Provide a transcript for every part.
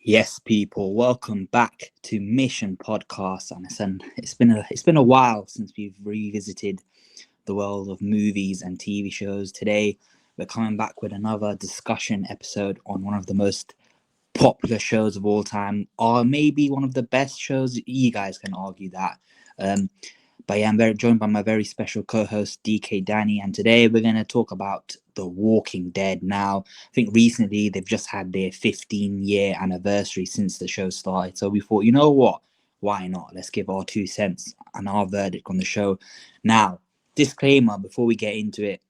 Yes, people, welcome back to Mission Podcast. And it's been a while since we've revisited the world of movies and TV shows. Today, we're coming back with another discussion episode on one of the most popular shows of all time, or maybe one of the best shows. You guys can argue that. Um, but yeah, I'm very joined by my very special co-host DK Danny, and today we're going to talk about The Walking Dead. Now, I think recently they've just had their 15-year anniversary since the show started, so we thought, you know what? Why not? Let's give our 2 cents and our verdict on the show. Now, disclaimer before we get into it,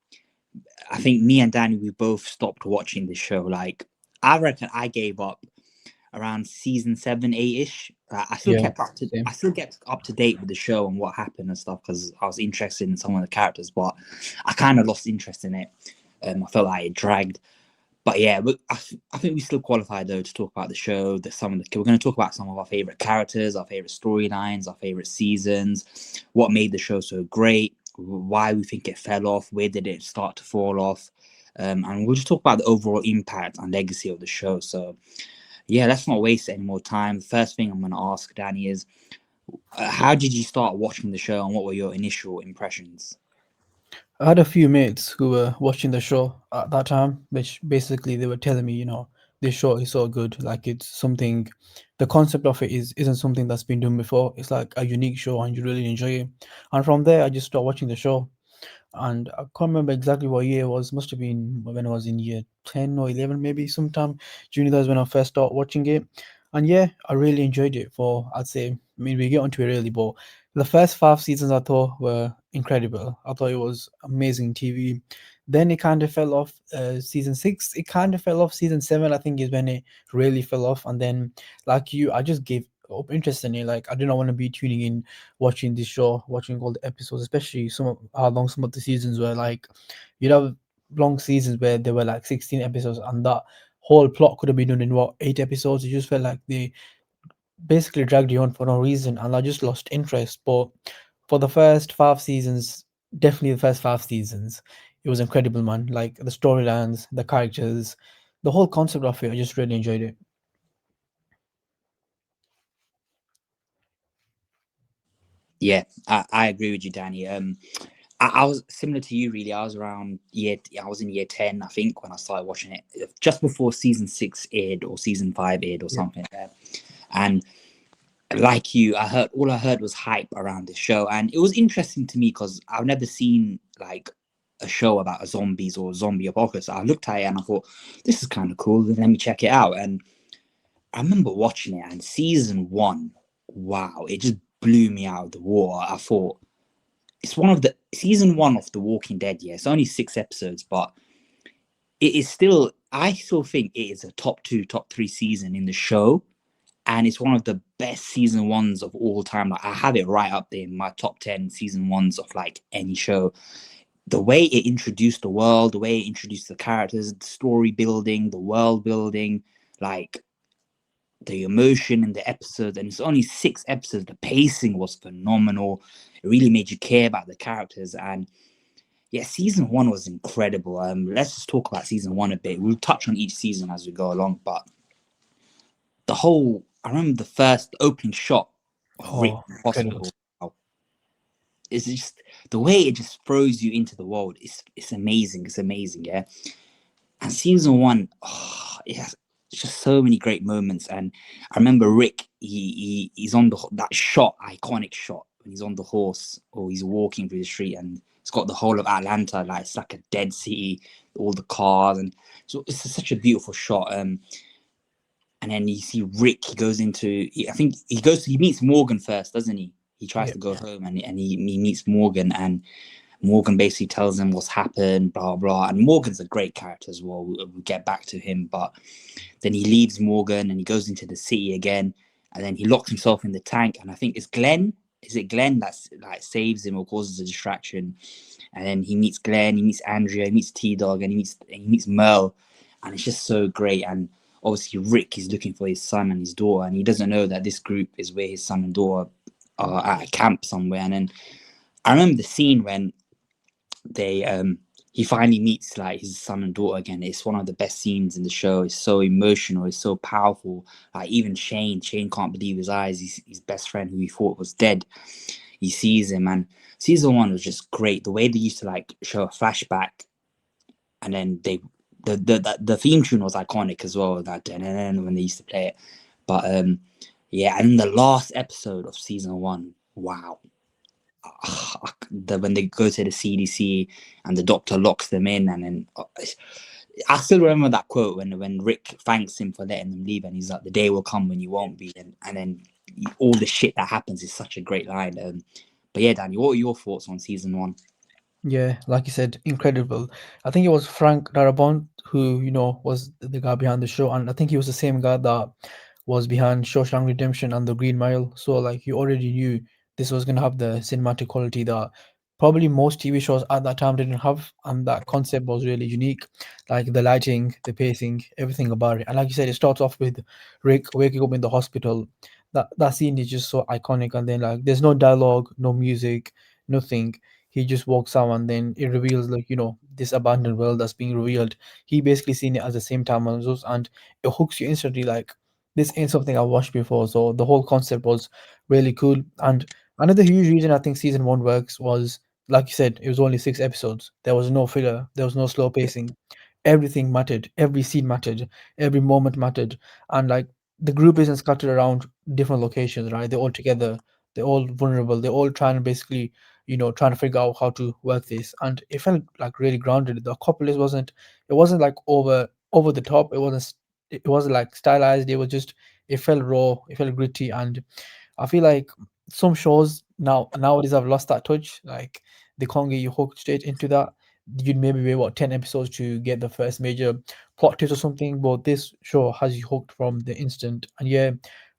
I think me and Danny we both stopped watching the show. Like, I reckon I gave up around season 7, 8ish. Yeah, I same. still get up to date with the show and what happened and stuff because I was interested in some of the characters, but I kind of lost interest in it. I felt like it dragged. But yeah, I think we still qualify though to talk about the show. We're going to talk about some of our favorite characters, our favorite storylines, our favorite seasons, what made the show so great, why we think it fell off, where did it start to fall off, and we'll just talk about the overall impact and legacy of the show. So yeah, let's not waste any more time. The first thing I'm going to ask Danny is, how did you start watching the show, and what were your initial impressions? I had a few mates who were watching the show at that time, which basically they were telling me, this show is so good. Like it's something, the concept of it isn't something that's been done before. It's like a unique show, and you really enjoy it. And from there, I just started watching the show, and I can't remember exactly what year it was. Must have been when I was in year 10 or 11, maybe sometime junior. That's when I first started watching it, and yeah, I really enjoyed it. For I'd say, I mean, we get onto it early, but the first 5 seasons I thought were incredible. I thought it was amazing TV. Then it kind of fell off. Season 6, it kind of fell off. Season 7, I think, is when it really fell off. And then, like you, I just gave up interest in it. Like I did not want to be tuning in, watching this show, watching all the episodes, especially some of how long some of the seasons were. Like, you know, long seasons where there were like 16 episodes, and that whole plot could have been done in what, 8 episodes. It just felt like they basically dragged you on for no reason, and I just lost interest. But for the first 5 seasons, definitely the first 5 seasons, it was incredible, man. Like the storylines, the characters, the whole concept of it, I just really enjoyed it. Yeah, I agree with you, Danny. I was similar to you, really. I was in year 10, I think, when I started watching it, just before season 6 aired or season 5 aired or Yeah. something like that. And like you, I heard was hype around this show, and it was interesting to me because I've never seen like a show about a zombies or zombie apocalypse. I looked at it and I thought, this is kind of cool. Let me check it out. And I remember watching it, and season 1, wow, it just blew me out of the water. I thought it's one of the season 1 of The Walking Dead. Yeah, it's only 6 episodes, but it is still. I still think it is a top 2, top 3 season in the show, and it's one of the best season 1s of all time. Like I have it right up there in my top 10 season 1s of like any show. The way it introduced the world, the way it introduced the characters, the story building, the world building, like the emotion in the episodes, and it's only 6 episodes. The pacing was phenomenal. It really made you care about the characters, and yeah, season 1 was incredible. Let's just talk about season 1 a bit. We'll touch on each season as we go along, but I remember the first opening shot of Rick Oh, in the incredible. hospital. It's just the way it just throws you into the world. It's amazing. It's amazing, yeah. And season 1, it has just so many great moments. And I remember Rick. He's on that shot, iconic shot when he's on the horse or he's walking through the street, and it's got the whole of Atlanta, like it's like a dead city, all the cars, and so it's such a beautiful shot. And then you see Rick. He goes into. I think he meets Morgan first, doesn't he? He tries Yeah. to go home, and he meets Morgan, and Morgan basically tells him what's happened, blah blah. And Morgan's a great character as well. We'll get back to him, but then he leaves Morgan and he goes into the city again, and then he locks himself in the tank. And I think it's Glenn. Is it Glenn that's like saves him or causes a distraction? And then he meets Glenn, he meets Andrea, he meets T Dog, and he meets Merle, and it's just so great. And obviously Rick is looking for his son and his daughter, and he doesn't know that this group is where his son and daughter are at a camp somewhere. And then I remember the scene when they he finally meets like his son and daughter again. It's one of the best scenes in the show. It's so emotional. It's so powerful. Like even Shane can't believe his eyes. His best friend, who he thought was dead, he sees him. And season one was just great. The way they used to like show a flashback, and then the theme tune was iconic as well. That when they used to play it. But yeah, and the last episode of season one, wow. When they go to the CDC and the doctor locks them in, and then I still remember that quote when Rick thanks him for letting them leave, and he's like, "The day will come when you won't be," and then all the shit that happens is such a great line. But yeah, Danny, what are your thoughts on season one? Yeah, like you said, incredible. I think it was Frank Darabont who, was the guy behind the show, and I think he was the same guy that was behind Shawshank Redemption and The Green Mile. So like you already knew this was gonna have the cinematic quality that probably most TV shows at that time didn't have, and that concept was really unique. Like the lighting, the pacing, everything about it. And like you said, it starts off with Rick waking up in the hospital. That scene is just so iconic, and then like there's no dialogue, no music, nothing. He just walks out, and then it reveals like this abandoned world that's being revealed. He basically seen it at the same time as us, and it hooks you instantly. Like this ain't something I've watched before, so the whole concept was really cool. And another huge reason I think season one works was, like you said, it was only 6 episodes. There was no filler, there was no slow pacing. Everything mattered, every scene mattered, every moment mattered. And like the group isn't scattered around different locations, right? They're all together, they're all vulnerable, they're all trying to basically trying to figure out how to work this. And it felt like really grounded. The couple is wasn't it wasn't like over the top. It wasn't like stylized. It was just, it felt raw, it felt gritty. And I feel like some shows nowadays have lost that touch. Like they can't get you hooked straight into that. You'd maybe wait 10 episodes to get the first major plot twist or something, but this show has you hooked from the instant. And yeah,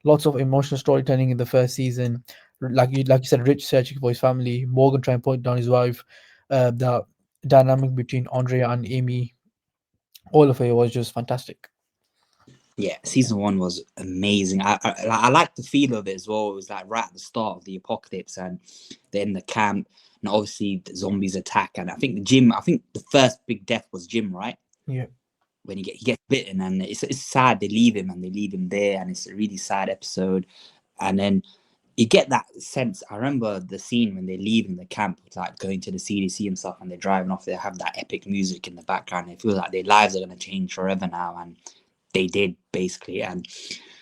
lots of emotional storytelling in the first season. Like you said, Rich searching for his family, Morgan trying to point down his wife, the dynamic between Andrea and Amy, all of it was just fantastic. Yeah, season one was amazing. I like the feel of it as well. It was like right at the start of the apocalypse, and they're in the camp, and obviously the zombies attack. And I think Jim. I think the first big death was Jim, right? Yeah, When he gets bitten, and it's sad. They leave him, and they leave him there, and it's a really sad episode. And then you get that sense. I remember the scene when they leave in the camp, like going to the CDC and stuff, and they're driving off. They have that epic music in the background. It feels like their lives are going to change forever now, and they did basically. And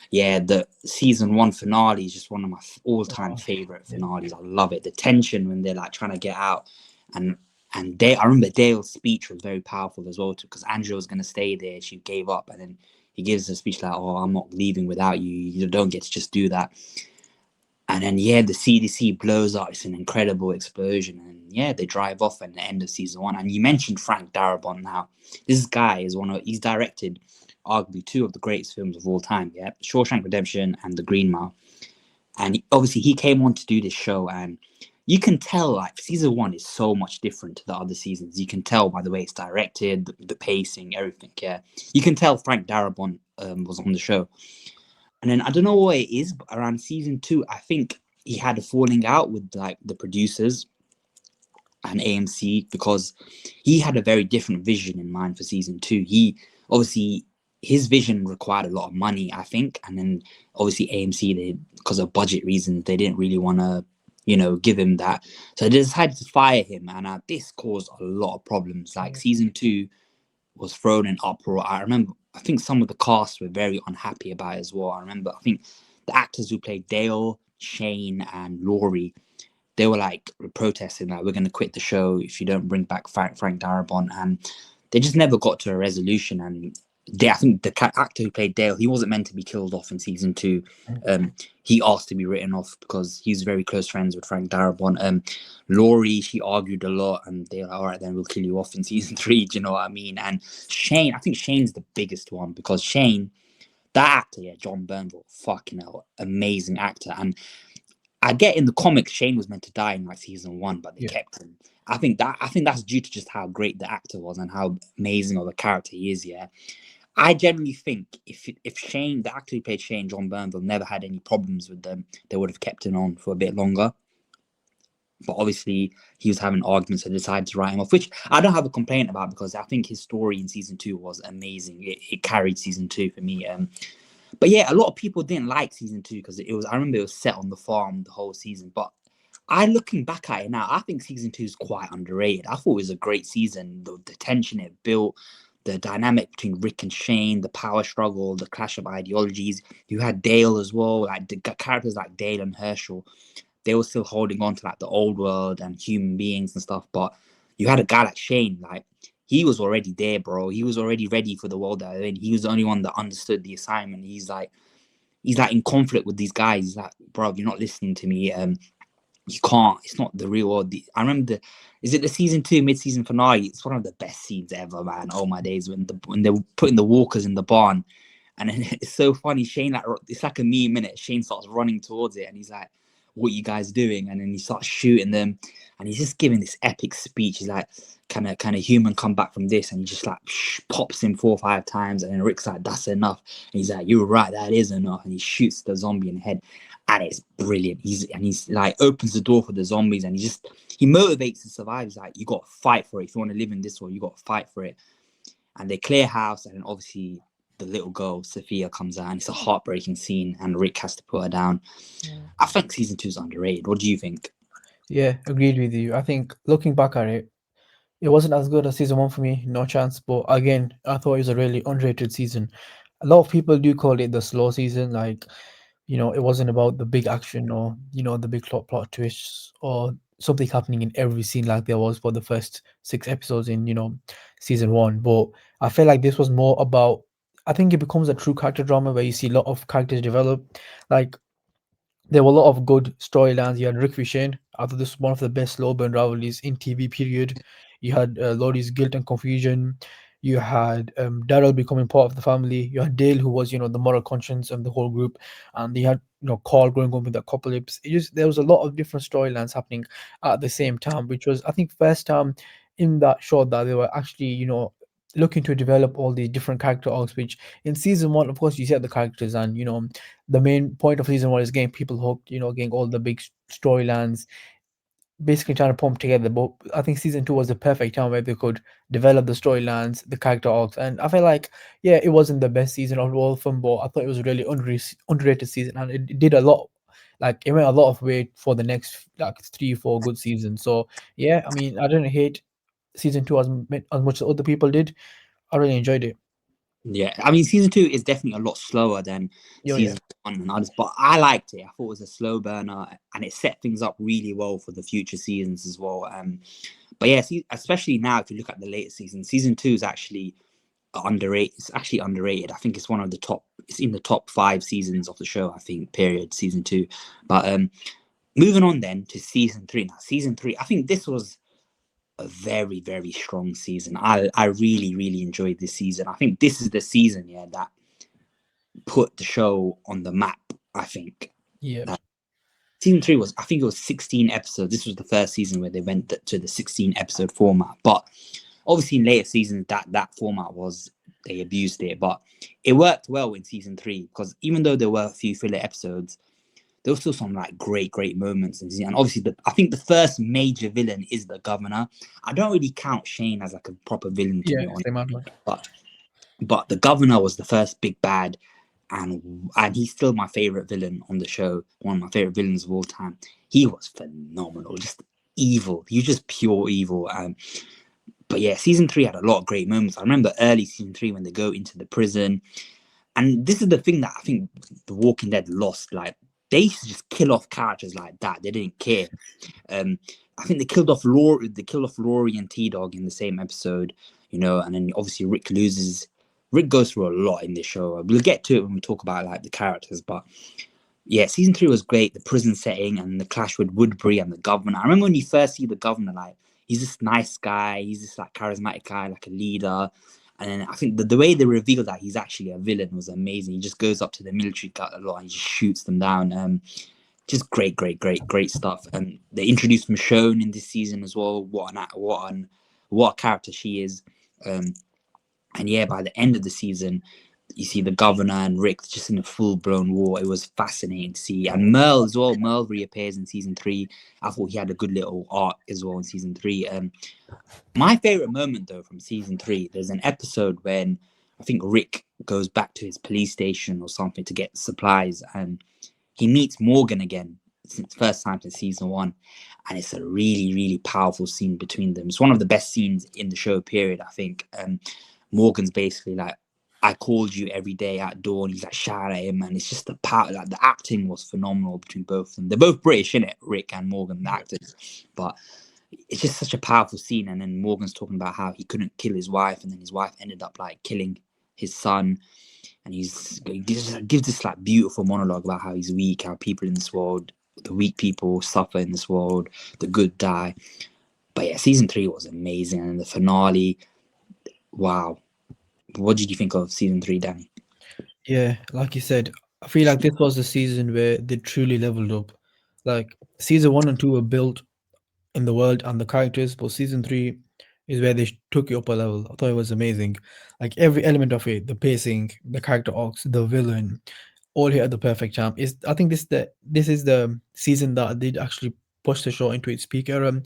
yeah, the season one finale is just one of my all-time oh, favorite yeah, finales. I love it. The tension when they're like trying to get out, and I remember Dale's speech was very powerful as well too, because Andrea was going to stay there. She gave up, and then he gives a speech like, "Oh, I'm not leaving without you. You don't get to just do that." And then yeah, the CDC blows up. It's an incredible explosion, and yeah, they drive off at the end of season one. And you mentioned Frank Darabont. Now, this guy is he's directed arguably two of the greatest films of all time. Yeah, Shawshank Redemption and The Green Mile. And obviously, he came on to do this show, and you can tell like season one is so much different to the other seasons. You can tell by the way it's directed, the pacing, everything. Yeah, you can tell Frank Darabont was on the show. And then I don't know what it is, but around season two, I think he had a falling out with like the producers and AMC, because he had a very different vision in mind for season two. He obviously, his vision required a lot of money, I think, and then obviously AMC, they, because of budget reasons, they didn't really want to, give him that. So they decided to fire him, and this caused a lot of problems. Like season two was thrown in uproar. I remember, I think some of the cast were very unhappy about it as well. I remember, I think the actors who played Dale, Shane, and Laurie, they were like protesting, like, we're going to quit the show if you don't bring back Frank Darabont. And they just never got to a resolution. And I think the actor who played Dale, he wasn't meant to be killed off in season two. He asked to be written off because he's very close friends with Frank Darabont. Laurie, she argued a lot, and they're like, all right, then we'll kill you off in season three. Do you know what I mean? And Shane, I think Shane's the biggest one, because Shane, that actor, yeah, John Bernthal, fucking hell, amazing actor. And I get in the comics, Shane was meant to die in like season one, but they yeah. kept him. I think that's due to just how great the actor was and how amazing of a character he is. Yeah, I generally think if Shane, the actor who played Shane, John Bernthal, never had any problems with them, they would have kept him on for a bit longer. but obviously he was having arguments, so they decided to write him off, which I don't have a complaint about because I think his story in season 2 was amazing. It carried season 2 for me. But yeah, a lot of people didn't like season 2 because it was. I remember it was set on the farm the whole season. But looking back at it now, I think season 2 is quite underrated. I thought it was a great season. The tension it built, the dynamic between Rick and Shane, the power struggle, the clash of ideologies. You had Dale as well, like the characters like Dale and Herschel. They were still holding on to like the old world and human beings and stuff. But you had a guy like Shane, like he was already there, bro. He was already ready for the world that they're in. He was the only one that understood the assignment. He's like in conflict with these guys. He's like, bro, you're not listening to me. You can't. It's not the real world. I remember is it the season 2 mid-season finale? It's one of the best scenes ever, man. Oh my days, when they were putting the walkers in the barn, and then it's so funny. Shane, like, it's like a meme minute. Shane starts running towards it, and he's like, "What you guys doing?" And then he starts shooting them, and he's just giving this epic speech. He's like, "Kind of human come back from this?" And he just like pops him 4 or 5 times, and then Rick's like, "That's enough." And he's like, "You're right, that is enough." And he shoots the zombie in the head, and it's brilliant. He's like opens the door for the zombies, and he motivates the survivors. Like, you got to fight for it. If you want to live in this world, you got to fight for it. And they clear house, and then obviously the little girl Sophia comes out, and it's a heartbreaking scene, and Rick has to put her down. I think season 2 is underrated. What do you think? Yeah, agreed with you. I think looking back at it, it wasn't as good as season one for me, no chance. But again, I thought it was a really underrated season. A lot of people do call it the slow season, like, it wasn't about the big action or, the big plot twists or something happening in every scene like there was for the first 6 episodes in, season one. But I feel like this was more about, I think it becomes a true character drama where you see a lot of characters develop. Like, there were a lot of good storylines. You had Rick Shane. I thought this was one of the best slow burn rivalries in TV. Period. You had Laurie's guilt and confusion. You had Daryl becoming part of the family. You had Dale, who was the moral conscience of the whole group, and you had Carl growing up with the apocalypse. There was a lot of different storylines happening at the same time, which was, I think, first time in that show that they were actually looking to develop all these different character arcs. Which in season one, of course, you set the characters, and the main point of season one is getting people hooked, getting all the big storylines, basically trying to pump together. But I think season two was the perfect time where they could develop the storylines, the character arcs. And I feel like, yeah, it wasn't the best season of all of them, but I thought it was a really underrated season, and it did a lot. Like, it went a lot of weight for the next like 3, 4 good seasons. So yeah, I mean, I didn't hate season two as much as other people did. I really enjoyed it. Yeah, I mean, season 2 is definitely a lot slower than Oh yeah, season 1 and others, but I liked it. I thought it was a slow burner, and it set things up really well for the future seasons as well. But yeah, especially now, if you look at the later seasons, season 2 is actually underrated. It's actually underrated. I think it's one of the top. It's in the top 5 seasons of the show. I think. Period. Season 2. But moving on then to season 3. Now, season 3. I think this was a very, very strong season. I really, really enjoyed this season. I think this is the season, yeah, that put the show on the map. I think yeah, season 3 was, I think it was 16 episodes. This was the first season where they went to the 16 episode format. But obviously in later seasons, that format was, they abused it. But it worked well in season 3 because even though there were a few filler episodes, there were still some like great moments. And obviously, I think the first major villain is the governor. I don't really count Shane as like a proper villain, to yeah. be honest. Same amount. But the governor was the first big bad, and he's still my favorite villain on the show. One of my favorite villains of all time. He was phenomenal, just evil. He was just pure evil. But yeah, season 3 had a lot of great moments. I remember early season 3 when they go into the prison, and this is the thing that I think The Walking Dead lost. Like, they used to just kill off characters like that. They didn't care. I think they killed off Laurie. They killed off Laurie and T Dog in the same episode, and then obviously Rick loses. Rick goes through a lot in this show. We'll get to it when we talk about like the characters, but yeah, season 3 was great. The prison setting and the clash with Woodbury and the governor. I remember when you first see the governor, like, he's this nice guy. He's this like charismatic guy, like a leader. And then I think the way they revealed that he's actually a villain was amazing. He just goes up to the military guy a lot and he just shoots them down. Just great stuff. And they introduced Michonne in this season as well. What a character she is. And yeah, by the end of the season, you see the governor and Rick just in a full blown war. It was fascinating to see. And Merle as well. Merle reappears in season 3. I thought he had a good little arc as well in season 3. My favorite moment though from season 3, there's an episode when I think Rick goes back to his police station or something to get supplies, and he meets Morgan again. Since first time since season 1, and it's a really really powerful scene between them. It's one of the best scenes in the show period, I think. Morgan's basically like, I called you every day at dawn. He's like shouting at him, and it's just the power. Like the acting was phenomenal between both of them. They're both British, innit? Rick and Morgan, the actors, but it's just such a powerful scene. And then Morgan's talking about how he couldn't kill his wife, and then his wife ended up like killing his son. And he gives this like beautiful monologue about how he's weak, how people in this world, the weak people suffer in this world, the good die. But yeah, season 3 was amazing, and the finale, wow. What did you think of season 3, Danny? Yeah, like you said, I feel like this was the season where they truly leveled up. Like season 1 and 2 were built in the world and the characters, but season 3 is where they took it up a level. I thought it was amazing. Like every element of it, the pacing, the character arcs, the villain, all hit at the perfect time. Is I think this is the season that did actually push the show into its peak era.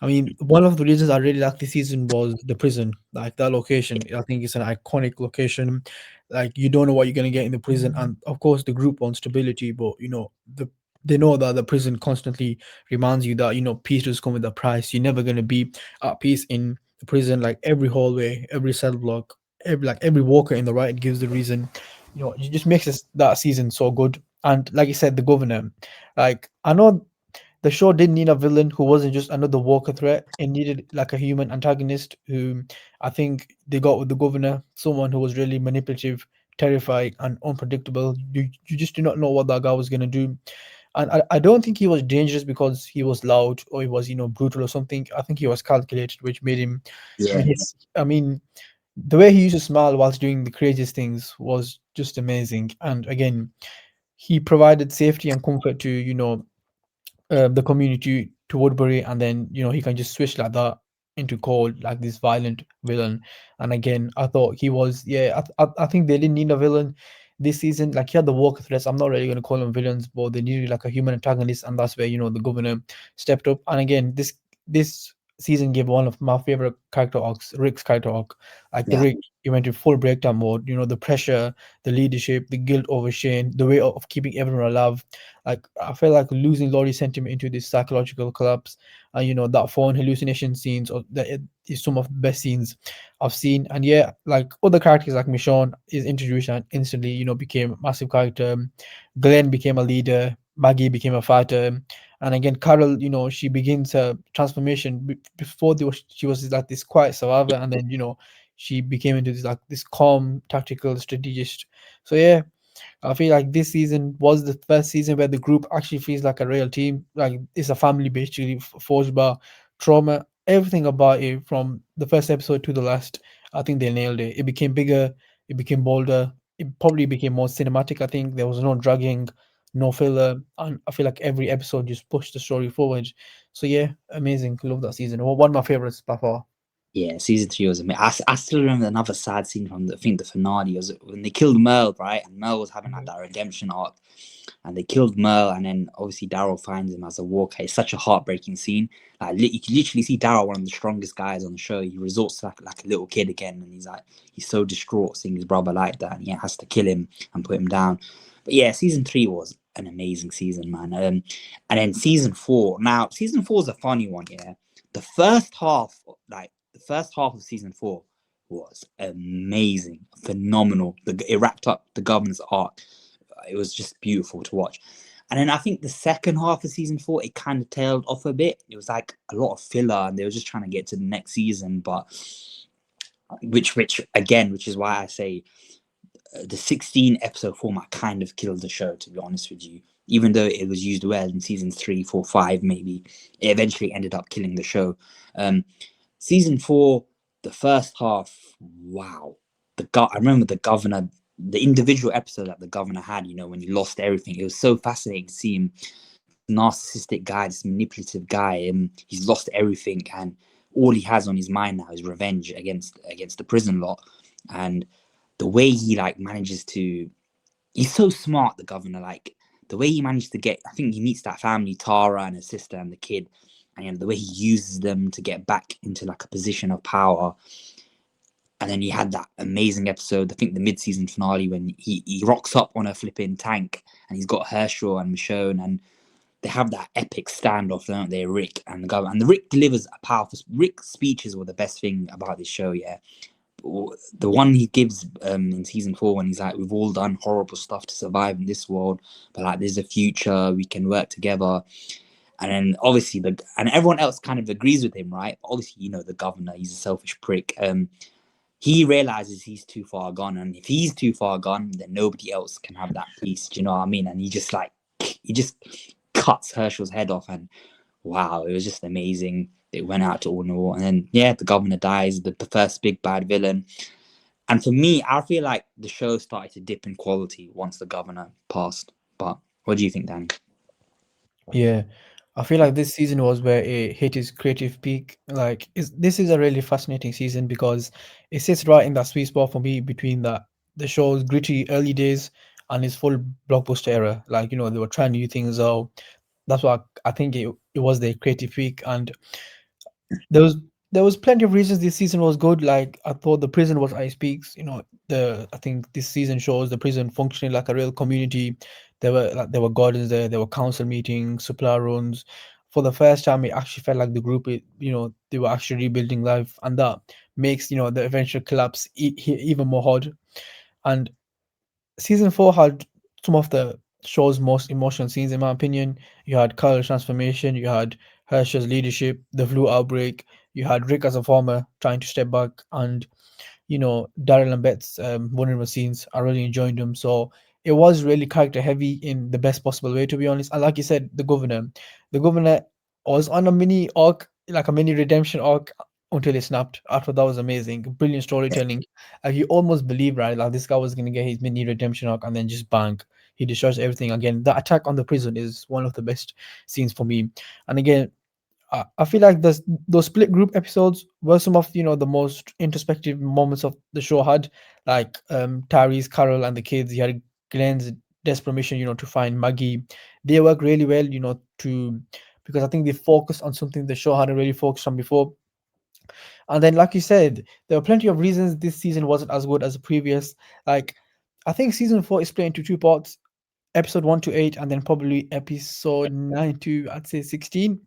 I mean, one of the reasons I really liked this season was the prison, like that location. I think it's an iconic location. Like you don't know what you're gonna get in the prison, and of course the group wants stability, but they know that the prison constantly reminds you that peace does come with a price. You're never gonna be at peace in the prison. Like every hallway, every cell block, every walker in the ride gives the reason. It just makes that season so good. And like you said, the governor, like I know the show didn't need a villain who wasn't just another walker threat. It needed like a human antagonist who I think they got with the governor, someone who was really manipulative, terrifying, and unpredictable. You just do not know what that guy was gonna do. And I don't think he was dangerous because he was loud or he was, brutal or something. I think he was calculated, which made him I Yeah, mean his I mean the way he used to smile whilst doing the craziest things was just amazing. And again, he provided safety and comfort to the community to Woodbury, and then he can just switch like that into cold, like this violent villain. And again, I thought he was, yeah. I think they didn't need a villain this season. Like he had the walker threats. I'm not really going to call them villains, but they needed like a human antagonist, and that's where the governor stepped up. And again, this season gave one of my favorite character arcs, Rick's character arc. Like the yeah, Rick, he went to full breakdown mode. The pressure, the leadership, the guilt over Shane, the way of keeping everyone alive. Like I felt like losing Laurie sent him into this psychological collapse. And that phone hallucination scenes, or that it is some of the best scenes I've seen. And yeah, like other characters like Michonne is introduced and instantly, became a massive character. Glenn became a leader. Maggie became a fighter. And again, Carol, she begins her transformation. Before she was like this quiet survivor, and then she became into this calm, tactical strategist. So yeah, I feel like this season was the first season where the group actually feels like a real team. Like it's a family basically forged by trauma. Everything about it from the first episode to the last, I think they nailed it. It became bigger, it became bolder, it probably became more cinematic. I think there was no dragging, no filler, and I feel like every episode just pushed the story forward. So yeah, amazing. Love that season. One of my favorites by far. yeah. Season 3 was amazing. I still remember another sad scene from I think the finale was when they killed Merle, right? And Merle was having like that redemption arc, and they killed Merle, and then obviously Daryl finds him as a walker. It's such a heartbreaking scene. Like you can literally see Daryl, one of the strongest guys on the show. He resorts to like a little kid again, and he's so distraught seeing his brother like that, and he has to kill him and put him down. But yeah, season 3 was an amazing season, man. And then season 4. Now, season 4 is a funny one. Yeah, the first half, like the first half of season 4, was amazing, phenomenal. It wrapped up the governor's arc. It was just beautiful to watch. And then I think the second half of season 4, it kind of tailed off a bit. It was like a lot of filler, and they were just trying to get to the next season. But which again, which is why I say the 16 episode format kind of killed the show, to be honest with you. Even though it was used well in seasons 3, 4, 5, maybe, it eventually ended up killing the show. Season 4, the first half, wow. I remember the governor, the individual episode that the governor had, when he lost everything. It was so fascinating to see him, narcissistic guy, this manipulative guy, and he's lost everything, and all he has on his mind now is revenge against the prison lot. And the way he like manages to, he's so smart, the governor. Like the way he managed to get, I think he meets that family, Tara and her sister and the kid, and you know, the way he uses them to get back into like a position of power. And then he had that amazing episode, I think the mid-season finale, when he rocks up on a flipping tank and he's got Herschel and Michonne, and they have that epic standoff, don't they, Rick and the governor. And the Rick delivers a powerful, Rick's speeches were the best thing about this show, yeah. The one he gives in season 4 when he's like, we've all done horrible stuff to survive in this world, but like there's a future, we can work together. And then obviously and everyone else kind of agrees with him, right? But obviously, you know, the governor, he's a selfish prick. He realizes he's too far gone, and if he's too far gone, then nobody else can have that peace. Do you know what I mean? And he just cuts Herschel's head off, and wow, it was just amazing. It went out to all in all, and then yeah, the governor dies, the first big bad villain. And for me, I feel like the show started to dip in quality once the governor passed. But what do you think, Danny? Yeah, I feel like this season was where it hit its creative peak. Like, this is a really fascinating season because it sits right in that sweet spot for me between the show's gritty early days and its full blockbuster era. Like, you know, they were trying new things out. That's why I think it was the creative peak, and there was there was plenty of reasons this season was good. Like, I thought the prison was ice peaks. You know, I think this season shows the prison functioning like a real community. There were gardens there were council meetings, supply runs. For the first time, it actually felt like the group, you know, they were actually rebuilding life, and that makes, you know, the eventual collapse even more hard. And season 4 had some of the show's most emotional scenes, in my opinion. You had Kyle's transformation, you had Herschel's leadership, the flu outbreak, you had Rick as a farmer trying to step back, and you know, Daryl and Bet's vulnerable scenes. I really enjoyed them. So it was really character heavy in the best possible way, to be honest. And like you said, the governor was on a mini arc, like a mini redemption arc, until he snapped. I thought that was amazing. Brilliant storytelling. You almost believe, right, like this guy was gonna get his mini redemption arc, and then just bang, he destroys everything again. The attack on the prison is one of the best scenes for me. And again, I feel like those split group episodes were some of, you know, the most introspective moments of the show had, like Tyrese, Carol, and the kids. You had Glenn's desperate mission, you know, to find Maggie. They work really well, you know, to because I think they focused on something the show hadn't really focused on before. And then, like you said, there were plenty of reasons this season wasn't as good as the previous. Like, I think season 4 is split into two parts: episode 1 to 8, and then probably episode 9 to, I'd say, 16,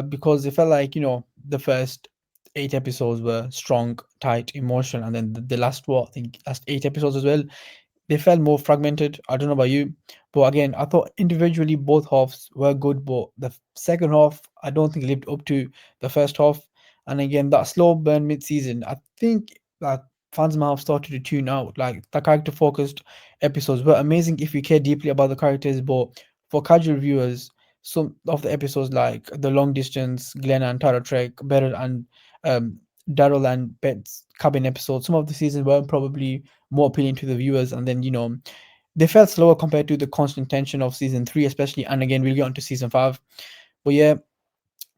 because it felt like, you know, the first 8 episodes were strong, tight, emotional, and then the last, what I think, last 8 episodes as well, they felt more fragmented. I don't know about you, but again, I thought individually both halves were good, but the second half I don't think lived up to the first half. And again, that slow burn mid-season, I think like fans might have started to tune out. Like the character-focused episodes were amazing if you care deeply about the characters, but for casual viewers, some of the episodes like the long distance, Glenn and Tara Trek, Beryl and um, Daryl and Bet's cabin episodes, some of the seasons were probably more appealing to the viewers. And then, you know, they felt slower compared to the constant tension of season 3, especially. And again, we'll get on to season 5. But yeah,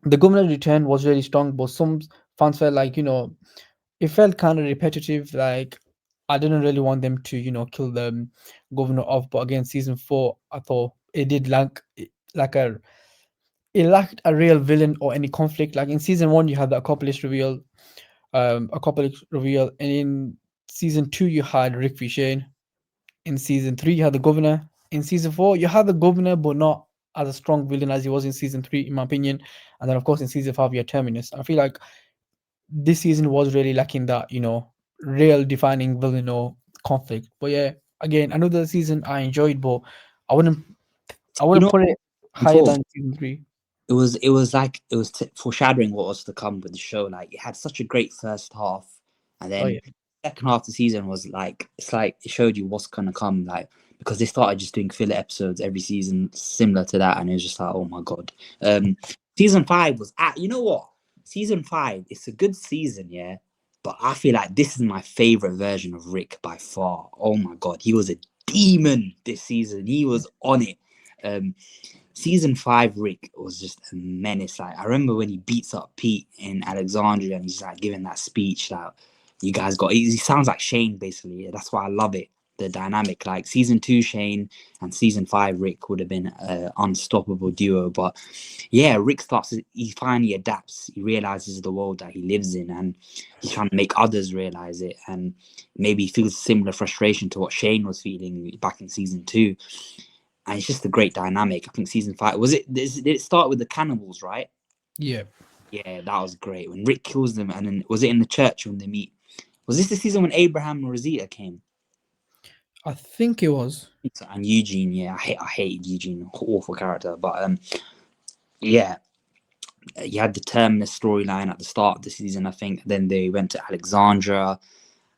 the governor return was really strong, but some fans felt like, you know, it felt kind of repetitive. Like, I didn't really want them to, you know, kill the governor off. But again, season 4, I thought it did like a it lacked a real villain or any conflict. Like in season 1, you had the accomplice reveal, and in season 2, you had Rick Shane. In season 3, you had the governor. In season 4, you had the governor, but not as a strong villain as he was in season 3, in my opinion. And then, of course, in season 5, you had Terminus. I feel like this season was really lacking that, you know, real defining villain or conflict. But yeah, again, another season I enjoyed, but I wouldn't I You wouldn't know, put it higher before than season 3. it was like it was foreshadowing what was to come with the show. Like it had such a great first half, and Oh then yeah. second half of the season was like it's like it showed you what's gonna come. Like because they started just doing filler episodes every season similar to that, and it was just like, oh my god. Season 5 was at, you know what? Season 5, it's a good season, yeah. But I feel like this is my favorite version of Rick by far. Oh my god, he was a demon this season. He was on it. Um, Season 5 Rick was just a menace. Like I remember when he beats up Pete in Alexandria and he's like giving that speech, like you guys got. He sounds like Shane basically. That's why I love it. The dynamic, like season two Shane and season five Rick would have been an unstoppable duo. But yeah, Rick starts. He finally adapts. He realizes the world that he lives in, and he's trying to make others realize it. And maybe he feels similar frustration to what Shane was feeling back in season two. And it's just a great dynamic. I think season five was it. Did it start with the cannibals, right? Yeah, Yeah, that was great. When Rick kills them, and then was it in the church when they meet? Was this the season when Abraham and Rosita came? I think it was. And Eugene, yeah, I hated Eugene, awful character. But yeah, you had the Terminus storyline at the start of the season, I think. Then they went to Alexandria,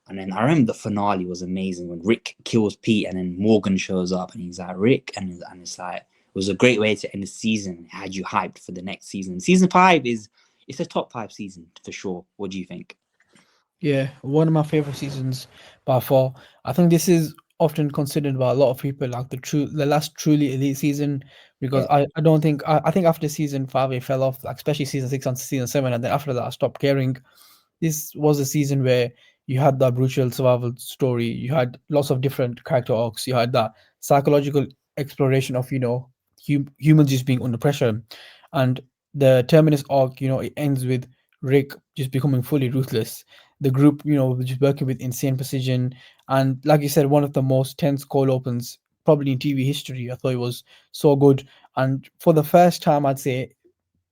and then I remember the finale was amazing when Rick kills Pete, and then Morgan shows up, and he's like Rick, and it's like it was a great way to end the season. It had you hyped for the next season. Season five is it's a top five season for sure. What do you think? Yeah, one of my favorite seasons by far. I think this is often considered by a lot of people like the last truly elite season because Yeah, I don't think I think after season five it fell off, like especially season six and season seven, and then after that I stopped caring. This was a season where you had that brutal survival story, you had lots of different character arcs, you had that psychological exploration of humans just being under pressure, and the terminus arc, it ends with Rick just becoming fully ruthless, the group just working with insane precision, and like you said, one of the most tense cold opens probably in TV history. I thought it was so good, and for the first time I'd say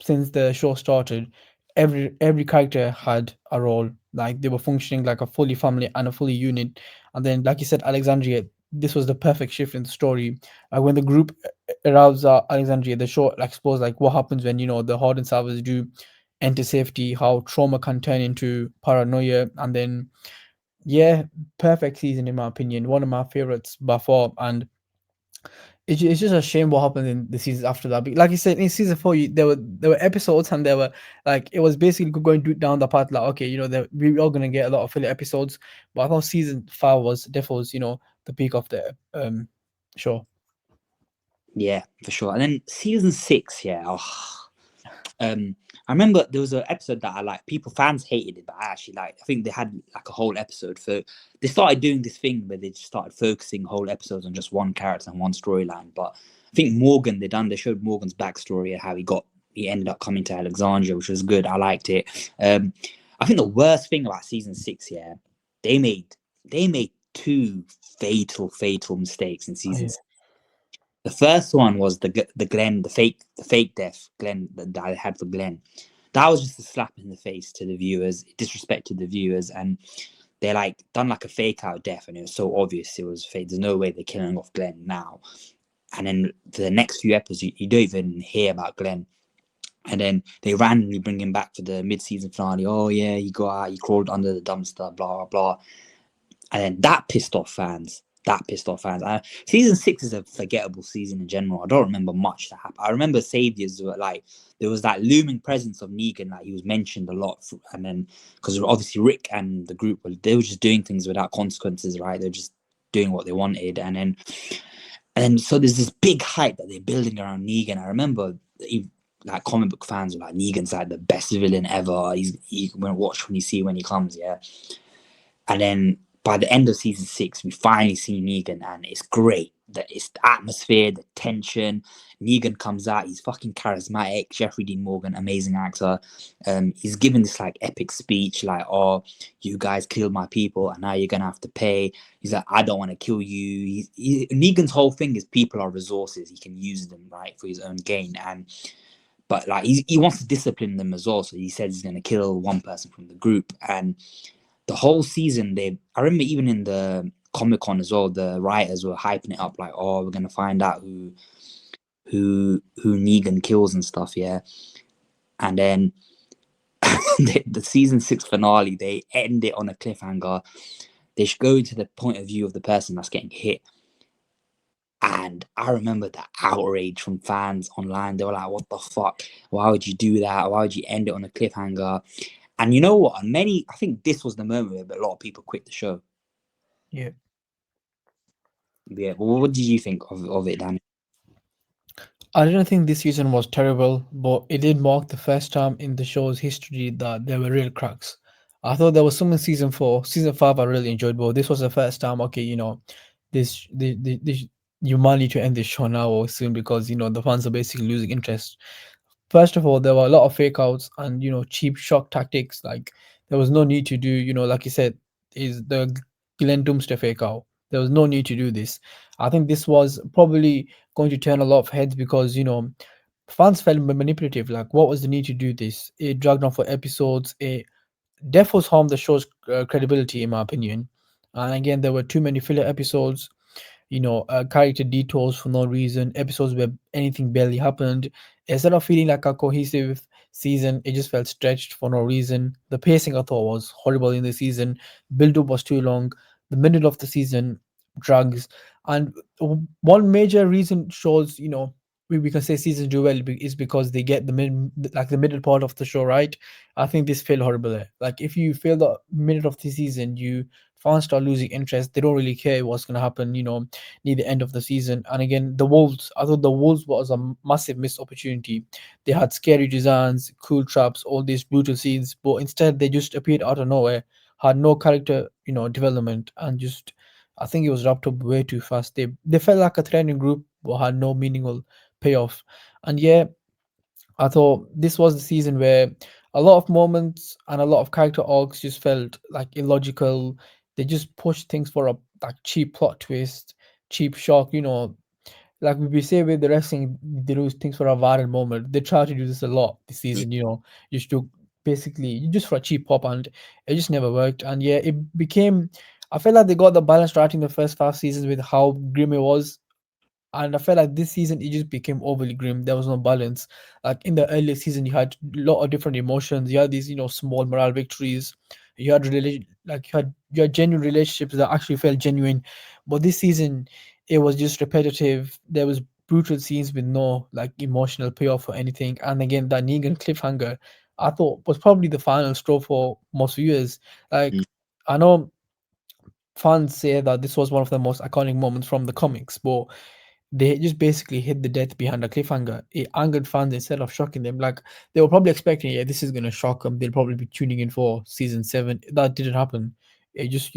since the show started, every character had a role. Like they were functioning like a fully family and a fully unit. And then, like you said, Alexandria. This was the perfect shift in the story. When the group arrives at Alexandria, the show exposed like what happens when the hardened survivors do enter safety, how trauma can turn into paranoia, and then yeah, perfect season in my opinion. One of my favorites by far, and it's just a shame what happened in the seasons after that. But like you said, in season four, there were episodes, and there were like it was basically going down the path like okay, we are gonna get a lot of filler episodes. But I thought season five was definitely was the peak of the show. yeah, for sure. And then season six, yeah. I remember there was an episode that I like. People fans hated it, but I actually like. I think they had like a whole episode for. They started doing this thing where they just started focusing whole episodes on just one character and one storyline. But I think Morgan, they showed Morgan's backstory and how he ended up coming to Alexandria, which was good. I liked it. I think the worst thing about season six, yeah, they made they made two fatal mistakes in Oh, season. yeah. The first one was the Glenn, the fake death Glenn that I had for Glenn. That was just a slap in the face to the viewers. It disrespected the viewers, and they like done like a fake out death, and it was so obvious it was fake. There's no way they're killing off Glenn now. And then the next few episodes, you don't even hear about Glenn. And then they randomly bring him back for the mid-season finale. Oh yeah, he got out, he crawled under the dumpster, blah blah blah. And then that pissed off fans. Season six is a forgettable season in general. I don't remember much that happened. I remember Saviors were like there was that looming presence of Negan, like he was mentioned a lot, and then because obviously Rick and the group they were just doing things without consequences, right? They're just doing what they wanted, and then so there's this big hype that they're building around Negan. I remember like comic book fans were like Negan's like the best villain ever. You want to watch when he comes, yeah. And then by the end of season six, we finally see Negan, and it's great. It's the atmosphere, the tension. Negan comes out, he's fucking charismatic. Jeffrey Dean Morgan, amazing actor. He's given this like epic speech, like, "Oh, you guys killed my people, and now you're gonna have to pay." He's like, "I don't want to kill you." Negan's whole thing is people are resources. He can use them right for his own gain, but like he wants to discipline them as well. So he says he's gonna kill one person from the group, and the whole season I remember even in the Comic-Con as well, the writers were hyping it up like, oh, we're gonna find out who Negan kills and stuff, yeah. And then the season six finale, they end it on a cliffhanger. They should go into the point of view of the person that's getting hit. And I remember the outrage from fans online. They were like, what the fuck? Why would you do that? Why would you end it on a cliffhanger? And you know what? I think this was the moment where a lot of people quit the show. Yeah. Yeah, well, what did you think of it, Dan? I didn't think this season was terrible, but it did mark the first time in the show's history that there were real cracks. I thought there was some in season four. Season five, I really enjoyed, but this was the first time. Okay, this you might need to end this show now or soon because the fans are basically losing interest. First of all, there were a lot of fake outs and cheap shock tactics. Like there was no need to do like you said, is the Glenn Doomster fake out. There was no need to do this. I think this was probably going to turn a lot of heads because fans felt manipulative. Like, what was the need to do this? It dragged on for episodes. It definitely harmed the show's credibility, in my opinion. And again, there were too many filler episodes, character detours for no reason, episodes where anything barely happened. Instead of feeling like a cohesive season, it just felt stretched for no reason. The pacing I thought was horrible in the season. Build up was too long. The middle of the season drugs. And one major reason shows, we can say seasons do well is because they get the middle part of the show right. I think this failed horrible there. Like if you fail the middle of the season, you fans start losing interest. They don't really care what's going to happen, near the end of the season. And again, the Wolves, I thought the Wolves was a massive missed opportunity. They had scary designs, cool traps, all these brutal scenes, but instead they just appeared out of nowhere, had no character, development, and just, I think it was wrapped up way too fast. They felt like a training group, but had no meaningful payoff. And yeah, I thought this was the season where a lot of moments and a lot of character arcs just felt like illogical. They just pushed things for a like cheap plot twist, cheap shock. Like we say with the wrestling, they do things for a viral moment. They try to do this a lot this season. Just to basically just for a cheap pop, and it just never worked. And yeah, it became. I felt like they got the balance right in the first 5 seasons with how grim it was, and I felt like this season it just became overly grim. There was no balance. Like in the earlier season, you had a lot of different emotions. You had these, small moral victories. You had you had genuine relationships that actually felt genuine. But this season, it was just repetitive. There was brutal scenes with no like emotional payoff or anything. And again, that Negan cliffhanger, I thought was probably the final straw for most viewers. Like I know fans say that this was one of the most iconic moments from the comics, but they just basically hid the death behind a cliffhanger. It angered fans instead of shocking them. Like they were probably expecting, yeah, this is gonna shock them. They'll probably be tuning in for season seven. That didn't happen. It just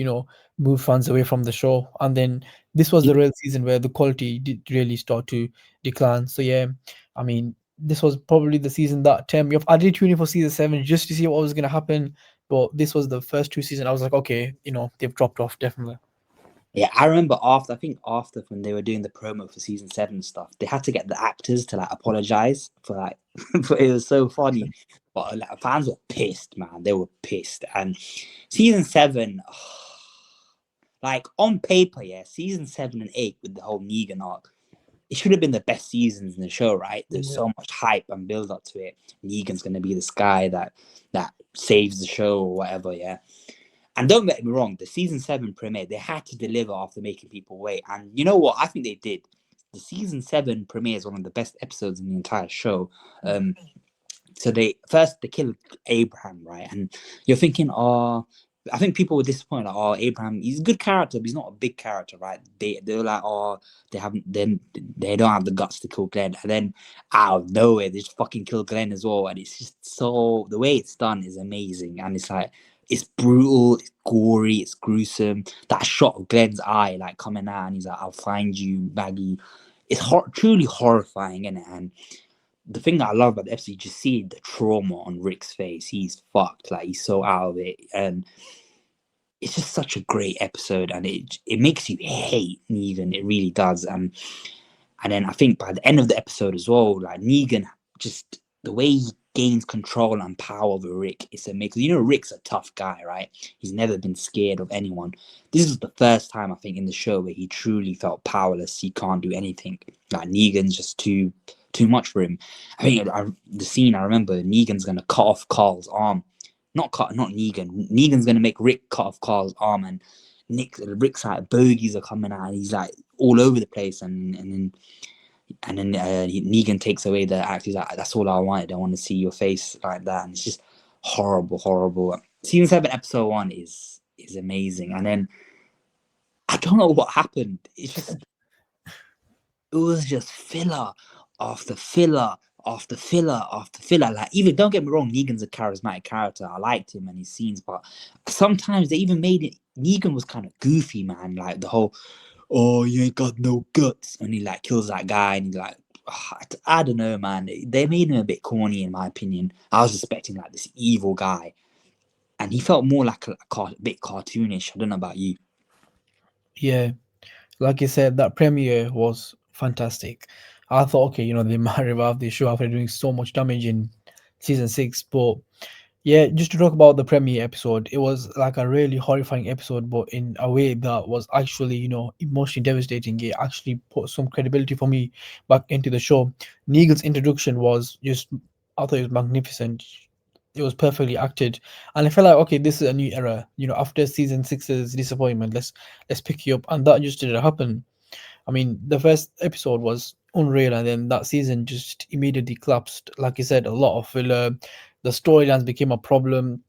moved fans away from the show. And then this was the real season where the quality did really start to decline. So yeah, I mean, this was probably the season that turned me off. I did tune in for season seven just to see what was gonna happen. But this was the first two seasons. I was like, okay, they've dropped off definitely. Yeah, I remember after, I think after when they were doing the promo for season 7 stuff, they had to get the actors to like apologize for like, but it was so funny. But like, fans were pissed, man. They were pissed. And season 7, like on paper, yeah, season 7 and 8 with the whole Negan arc, it should have been the best seasons in the show, right? There's Yeah. so much hype and build up to it. Negan's gonna be this guy that saves the show or whatever, yeah. And don't get me wrong, the season 7 premiere, they had to deliver after making people wait. And you know what? I think they did. The season 7 premiere is one of the best episodes in the entire show. So they kill Abraham, right? And you're thinking, oh, I think people were disappointed. Like, oh, Abraham, he's a good character, but he's not a big character, right? They're like, oh, they don't have the guts to kill Glenn, and then out of nowhere they just fucking kill Glenn as well, and it's just so the way it's done is amazing, and it's like it's brutal, it's gory, it's gruesome. That shot of Glenn's eye like coming out, and he's like, "I'll find you, Maggie." It's truly horrifying, isn't it? And the thing that I love about the episode, you just see the trauma on Rick's face. He's fucked, like he's so out of it, and it's just such a great episode, and it makes you hate Negan. It really does, and then I think by the end of the episode as well, like Negan, just the way he gains control and power over Rick is amazing. You know, Rick's a tough guy, right? He's never been scared of anyone. This is the first time I think in the show where he truly felt powerless. He can't do anything. Like Negan's just too much for him. I think the scene I remember, Negan's gonna cut off Carl's arm. Not Negan. Negan's gonna make Rick cut off Carl's arm, and Rick's like bogies are coming out, and he's like all over the place, and then Negan takes away the act. He's like, "That's all I wanted. I want to see your face like that." And it's just horrible, horrible. Season 7, episode 1 is amazing. And then I don't know what happened. It was just filler after filler after filler after filler. Like, even don't get me wrong, Negan's a charismatic character. I liked him and his scenes, but sometimes they even made it. Negan was kind of goofy, man. Like the whole, oh, you ain't got no guts, and he like kills that guy, and he like, I don't know, man. They made him a bit corny, in my opinion. I was expecting like this evil guy, and he felt more like a bit cartoonish. I don't know about you. Yeah, like you said, that premiere was fantastic. I thought, okay, they might revive the show after doing so much damage in season 6, but yeah, just to talk about the premiere episode, it was like a really horrifying episode, but in a way that was actually, emotionally devastating. It actually put some credibility for me back into the show. Negan's introduction was just, I thought it was magnificent. It was perfectly acted, and I felt like, okay, this is a new era. After season six's disappointment, let's pick you up, and that just didn't happen. I mean, the first episode was unreal, and then that season just immediately collapsed. Like you said, a lot of filler. The storylines became a problem.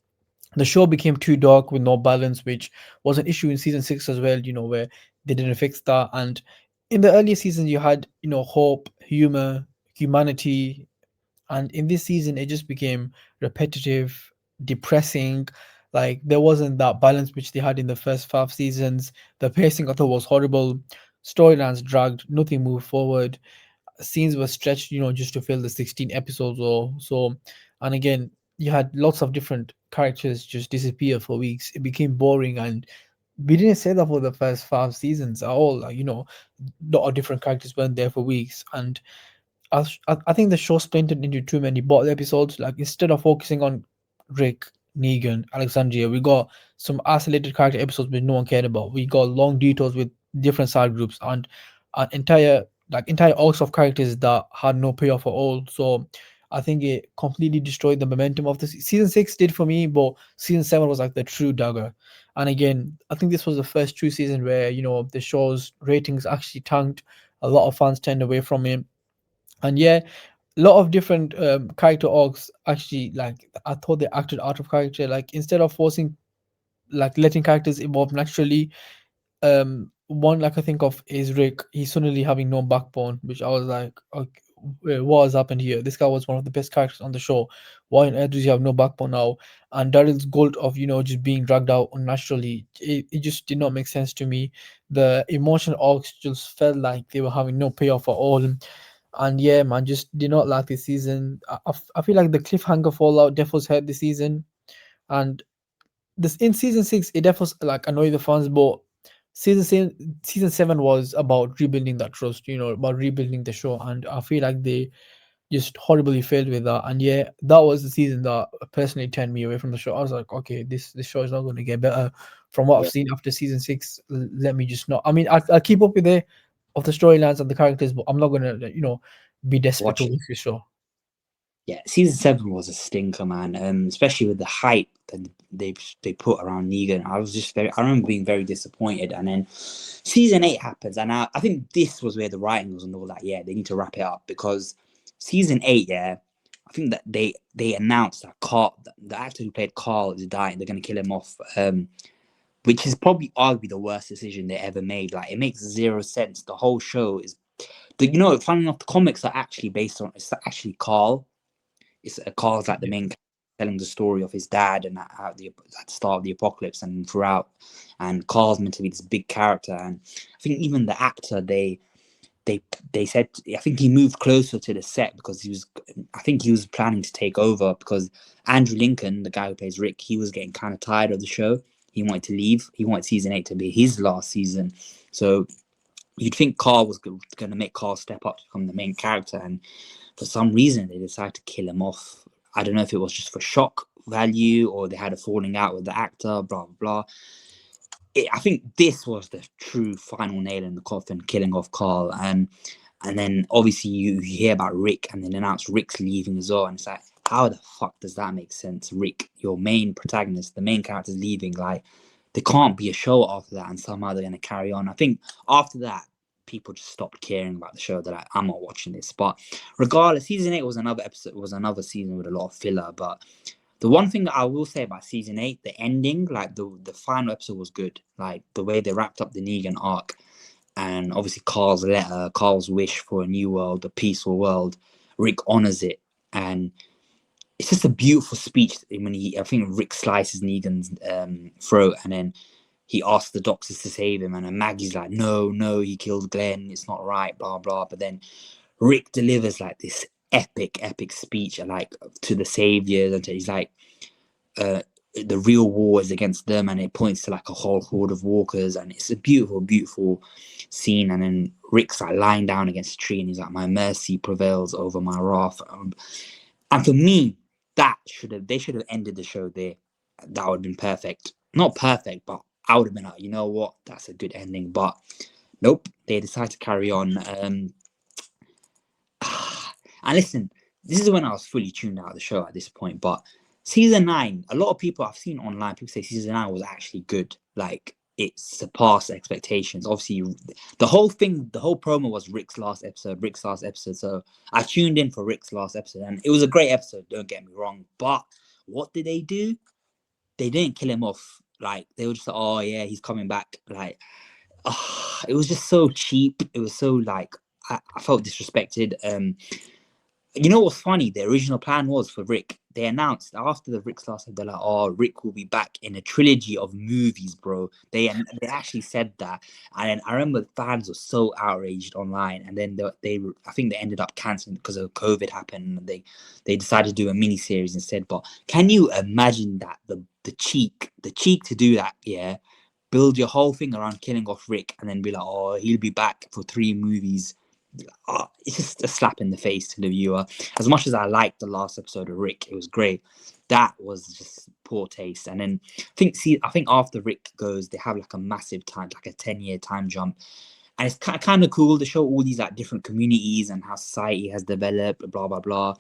The show became too dark with no balance, which was an issue in season 6 as well. Where they didn't fix that. And in the earlier seasons, you had hope, humor, humanity, and in this season, it just became repetitive, depressing. Like there wasn't that balance which they had in the first 5 seasons. The pacing I thought was horrible. Storylines dragged, nothing moved forward. Scenes were stretched, just to fill the 16 episodes or so. And again, you had lots of different characters just disappear for weeks. It became boring, and we didn't say that for the first 5 seasons at all. Like, lot of different characters weren't there for weeks. And I think the show splintered into too many bottle episodes. Like instead of focusing on Rick, Negan, Alexandria, we got some isolated character episodes which no one cared about. We got long detours with different side groups and an entire arcs of characters that had no payoff at all. So I think it completely destroyed the momentum of the season 6 did for me, but season 7 was like the true dagger. And again, I think this was the first true season where the show's ratings actually tanked. A lot of fans turned away from it, and yeah, a lot of different character arcs actually, like I thought they acted out of character. Like instead of forcing, like letting characters evolve naturally, one like I think of is Rick. He's suddenly having no backbone, which I was like, okay, what has happened here? This guy was one of the best characters on the show. Why on earth does he have no backbone now? And Daryl's gold of just being dragged out unnaturally, it just did not make sense to me. The emotional arcs just felt like they were having no payoff at all. And yeah, man, just did not like this season. I feel like the cliffhanger fallout definitely hurt this season. And this in season 6, it definitely like annoyed the fans, but season 7 was about rebuilding that trust, about rebuilding the show. And I feel like they just horribly failed with that. And yeah, that was the season that personally turned me away from the show. I was like, okay, this show is not going to get better from what I've Yeah, seen after season 6. Let me just not. I mean, I'll keep up with it of the storylines and the characters, but I'm not gonna be desperate to watch it. watch this show. Yeah, season 7 was a stinker, man. Especially with the hype that they put around Negan. I remember being very disappointed. And then season 8 happens, and I think this was where the writing was, and all that. Yeah, they need to wrap it up because season 8, yeah, I think that they announced that Carl, the actor who played Carl, is dying. They're gonna kill him off. Which is probably arguably the worst decision they ever made. Like, it makes zero sense. The whole show is, funny enough, the comics are actually based on, it's actually Carl. It's Carl's like the main character, telling the story of his dad and at the start of the apocalypse and throughout. And Carl's meant to be this big character. And I think even the actor, they they said, I think he moved closer to the set because I think he was planning to take over because Andrew Lincoln, the guy who plays Rick, he was getting kind of tired of the show. He wanted to leave. He wanted season 8 to be his last season. So you'd think Carl was going to make Carl step up to become the main character, and for some reason they decided to kill him off. I don't know if it was just for shock value or they had a falling out with the actor, blah blah blah. I think this was the true final nail in the coffin, killing off Carl. And then obviously you hear about Rick, and then announce Rick's leaving as well. And it's like, how the fuck does that make sense? Rick, your main protagonist, the main character's leaving. Like, there can't be a show after that, and somehow they're going to carry on. I think after that, people just stopped caring about the show. They're like, I'm not watching this. But regardless, season 8 was another episode, was another season with a lot of filler. But the one thing that I will say about season 8, the ending, like the final episode was good. Like the way they wrapped up the Negan arc, and obviously Carl's letter, Carl's wish for a new world, a peaceful world, Rick honors it, and it's just a beautiful speech when I think Rick slices Negan's throat, and then he asks the doctors to save him, and then Maggie's like, no, he killed Glenn, it's not right, blah blah. But then Rick delivers like this epic speech, like to the saviors, and he's like, the real war is against them, and it points to like a whole horde of walkers, and it's a beautiful scene. And then Rick's like lying down against a tree, and he's like, my mercy prevails over my wrath. And for me, they should have ended the show there. That would have been perfect. Not perfect, but I would have been like, you know what, that's a good ending. But nope, they decided to carry on. And listen, this is when I was fully tuned out of the show at this point. But season 9, a lot of people I've seen online, people say season 9 was actually good. Like, it surpassed expectations. Obviously, the whole promo was Rick's last episode. So I tuned in for Rick's last episode, and it was a great episode, don't get me wrong. But what did they do? They didn't kill him off. Like, they were just like, oh yeah, he's coming back. Like, it was just so cheap. It was so like, I felt disrespected. You know what's funny? The original plan was for Rick. They announced after the Rick's last episode, they're like, "Oh, Rick will be back in a trilogy of movies, bro." They actually said that, and then I remember fans were so outraged online. And then they I think they ended up canceling because of COVID happened. And they decided to do a mini series instead. But can you imagine that the cheek to do that? Yeah, build your whole thing around killing off Rick, and then be like, "Oh, he'll be back for 3 movies." It's just a slap in the face to the viewer. As much as I liked the last episode of Rick, it was great. That was just poor taste. And then I think after Rick goes, they have like a massive time, like a 10-year time jump, and it's kind of cool to show all these like different communities and how society has developed, blah blah blah.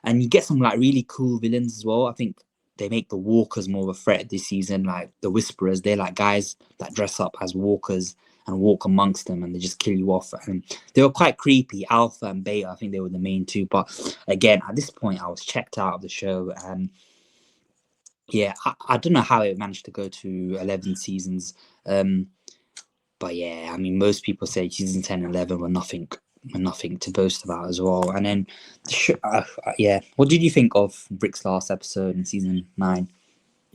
And you get some like really cool villains as well. I think they make the Walkers more of a threat this season. Like the Whisperers, they're like guys that dress up as walkers and walk amongst them, and they just kill you off. And they were quite creepy. Alpha and Beta, I think they were the main two. But again, at this point, I was checked out of the show. And yeah, I don't know how it managed to go to 11 seasons. But yeah, I mean, most people say season 10 and 11 were nothing to boast about as well. And then, yeah, what did you think of Rick's last episode in season 9?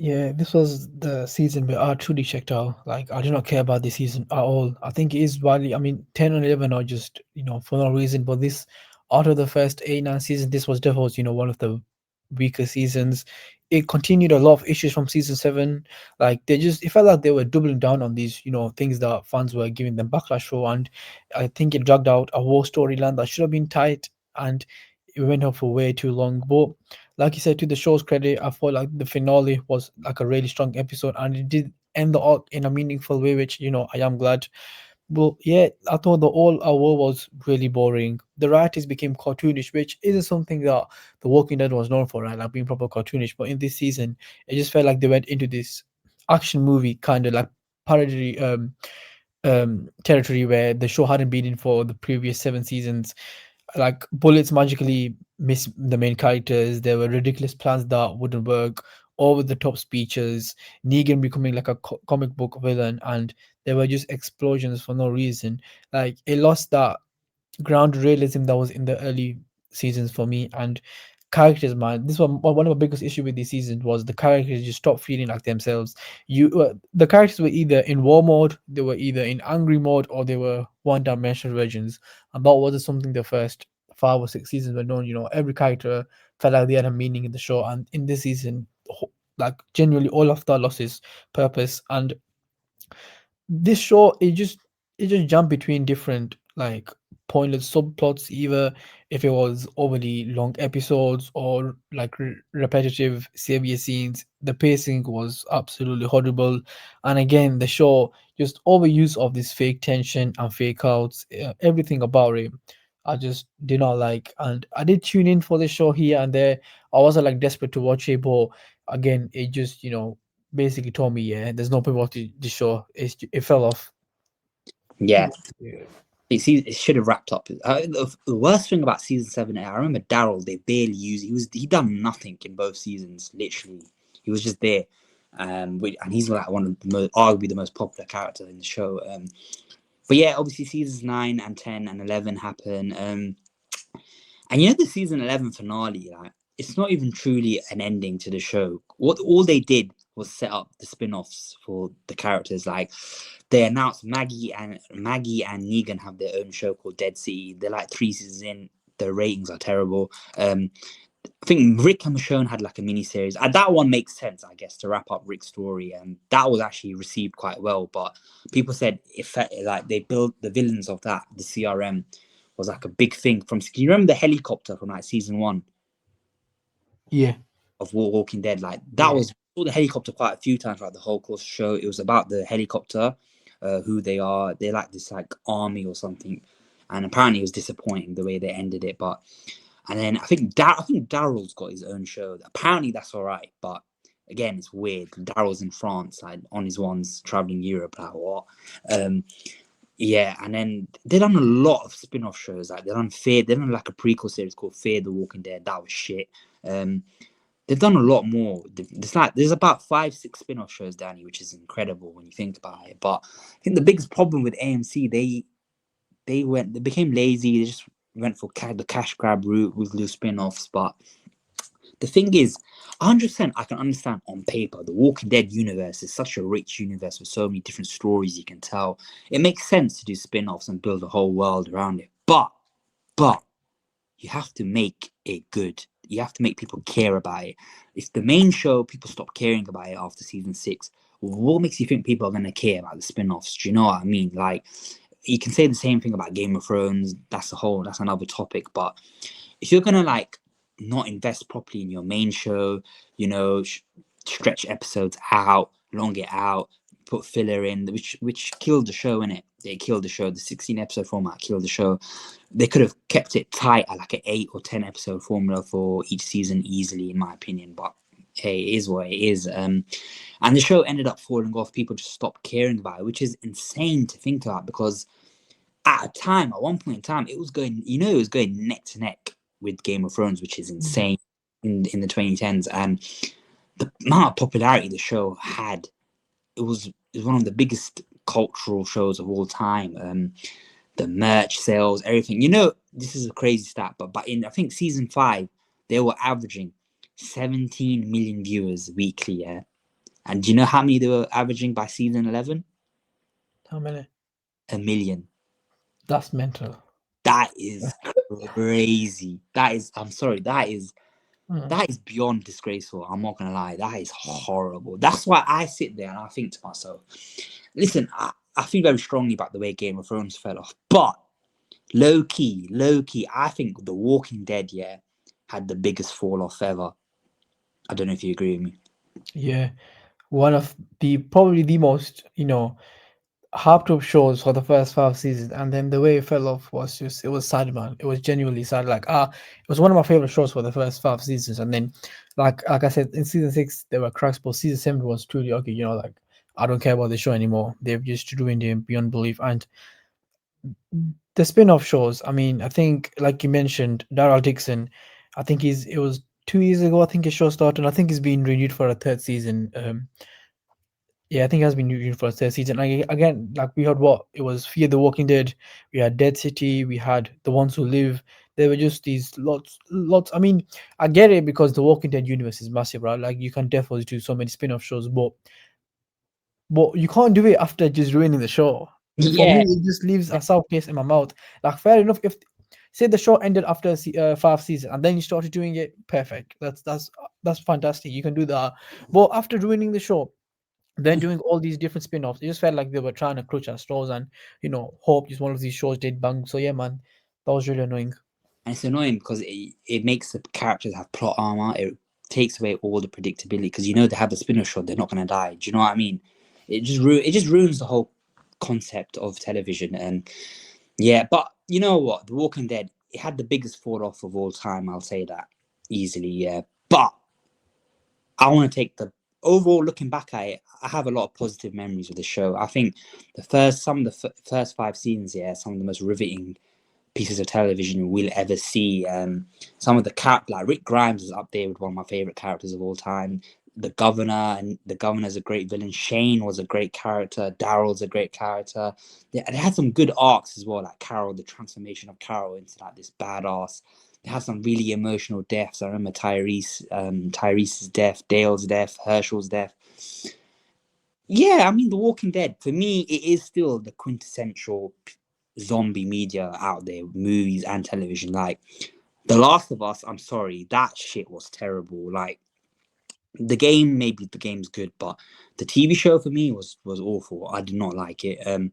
Yeah, this was the season where I truly checked out. Like, I do not care about this season at all. I think it is widely, I mean, 10 and 11 are just, for no reason. But this, out of the first 8, 9 seasons, this was definitely, one of the weaker seasons. It continued a lot of issues from season 7. Like, it felt like they were doubling down on these, things that fans were giving them backlash for. And I think it dragged out a war storyline that should have been tight, and it went on for way too long. But like you said, to the show's credit, I felt like the finale was like a really strong episode, and it did end the arc in a meaningful way, which I am glad. But yeah, I thought the all hour was really boring. The writers became cartoonish, which isn't something that The Walking Dead was known for, right? Like being proper cartoonish. But in this season, it just felt like they went into this action movie kind of like parody territory where the show hadn't been in for the previous 7 seasons. Like bullets magically miss the main characters. There were ridiculous plans that wouldn't work, over the top speeches, Negan becoming like a comic book villain, and there were just explosions for no reason. Like it lost that ground realism that was in the early seasons for me. And characters, man, this was one of the biggest issue with this season was the characters just stopped feeling like themselves. The characters were either in war mode, they were either in angry mode, or they were one-dimensional versions. And that wasn't something the first 5 or 6 seasons were known. Every character felt like they had a meaning in the show, and in this season, like genuinely all of that lost its purpose. And this show, it just jumped between different like pointless subplots, either if it was overly long episodes or like repetitive savior scenes. The pacing was absolutely horrible, and again the show just overuse of this fake tension and fake outs. Everything about it I just did not like. And I did tune in for the show here and there. I wasn't like desperate to watch it, but again it just basically told me, yeah, there's no point watching the show. It fell off. Yeah, Yeah. it should have wrapped up. The worst thing about season 7, I remember Daryl. They barely used. He done nothing in both seasons. Literally, he was just there. And he's like one of the arguably the most popular character in the show. But yeah, obviously seasons 9 and 10 and 11 happen. And you know the season 11 finale, like it's not even truly an ending to the show. What all they did was set up the spin-offs for the characters. Like they announced Maggie and Negan have their own show called Dead City. They're like 3 seasons in. The ratings are terrible. I think Rick and Michonne had like a mini series. And that one makes sense, I guess, to wrap up Rick's story. And that was actually received quite well. But people said if like they built the villains of that, the CRM was like a big thing from. You remember the helicopter from like season 1 Yeah, of Walking Dead? Like that yeah, was saw the helicopter quite a few times throughout the whole course of the show. It was about the helicopter, who they are. They're like this like army or something. And apparently it was disappointing the way they ended it. But and then I think Daryl's got his own show. Apparently that's all right, but again it's weird. Daryl's in France, like on his ones traveling Europe, like what? Yeah, and then they done a lot of spin-off shows. Like they done like a prequel series called Fear the Walking Dead. That was shit. They've done a lot more. There's about 5-6 spin-off shows, Danny, which is incredible when you think about it. But I think the biggest problem with AMC, they became lazy. They just went for the cash grab route with new spin-offs. But the thing is, 100% I can understand on paper. The Walking Dead universe is such a rich universe with so many different stories you can tell. It makes sense to do spin-offs and build a whole world around it. But you have to make it good. You have to make people care about it. If the main show, people stop caring about it after season 6, what makes you think people are going to care about the spin-offs? Do you know what I mean? Like, you can say the same thing about Game of Thrones. That's another topic. But if you're gonna like not invest properly in your main show, stretch episodes out, long it out, put filler in, which killed the show, innit? It killed the show. The 16 episode format killed the show. They could have kept it tight at like an 8 or 10 episode formula for each season easily, in my opinion. But hey, it is what it is. And the show ended up falling off. People just stopped caring about it, which is insane to think about because at one point in time, it was going neck to neck with Game of Thrones, which is insane in the 2010s. And the amount of popularity the show had, it was one of the biggest cultural shows of all time. The merch sales, everything. This is a crazy stat, but in I think season 5, they were averaging 17 million viewers weekly. Yeah, and do you know how many they were averaging by season 11? how many? 1 million. That's mental. That is crazy. I'm sorry, Mm. that is beyond disgraceful. I'm not gonna lie, that is horrible. That's why I sit there and I think to myself, listen, I feel very strongly about the way Game of Thrones fell off, but low key, I think The Walking Dead, yeah, had the biggest fall off ever. I don't know if you agree with me. Yeah, one of the probably the most harped up shows for the first 5 seasons, and then the way it fell off was just it was sad, man. It was genuinely sad. Like it was one of my favorite shows for the first 5 seasons, and then like I said, in season 6 there were cracks, but season 7 was truly okay. Like I don't care about the show anymore. They've just ruined it beyond belief, and the spin-off shows. I mean, I think like you mentioned, Daryl Dixon. I think it was 2 years ago. I think his show started. I think he's been renewed for a third season. Yeah, I think it has been renewed for a third season. Like, again, like we heard what it was Fear the Walking Dead, we had Dead City, we had The Ones Who Live. There were just these lots. I mean, I get it because the Walking Dead universe is massive, right? Like you can definitely do so many spin-off shows, but you can't do it after just ruining the show. For me, Yeah, it just leaves a sour taste in my mouth. Like, fair enough, if say the show ended after 5 seasons and then you started doing it, perfect. That's fantastic. You can do that. But after ruining the show, then doing all these different spin-offs, it just felt like they were trying to clutch at straws and hope just one of these shows did bang. So yeah, man, that was really annoying. and it's annoying because it makes the characters have plot armor. It takes away all the predictability because they have the spin-off show, they're not gonna die. Do you know what I mean? It just ruins the whole concept of television. And yeah, but you know what? The Walking Dead, it had the biggest fall off of all time. I'll say that easily. Yeah, but I want to take the overall looking back at it. I have a lot of positive memories of the show. I think some of the first 5 seasons, yeah, some of the most riveting pieces of television we'll ever see. Some of the like Rick Grimes is up there with one of my favorite characters of all time. The governor's a great villain. Shane was a great character. Daryl's a great character. They had some good arcs as well, like Carol, the transformation of Carol into like this badass. it has some really emotional deaths. I remember Tyrese's death, Dale's death, Herschel's death. Yeah, I mean, The Walking Dead, for me, it is still the quintessential zombie media out there, movies and television. Like, The Last of Us, I'm sorry, that shit was terrible. Like, maybe the game's good, but the TV show for me was awful. I did not like it.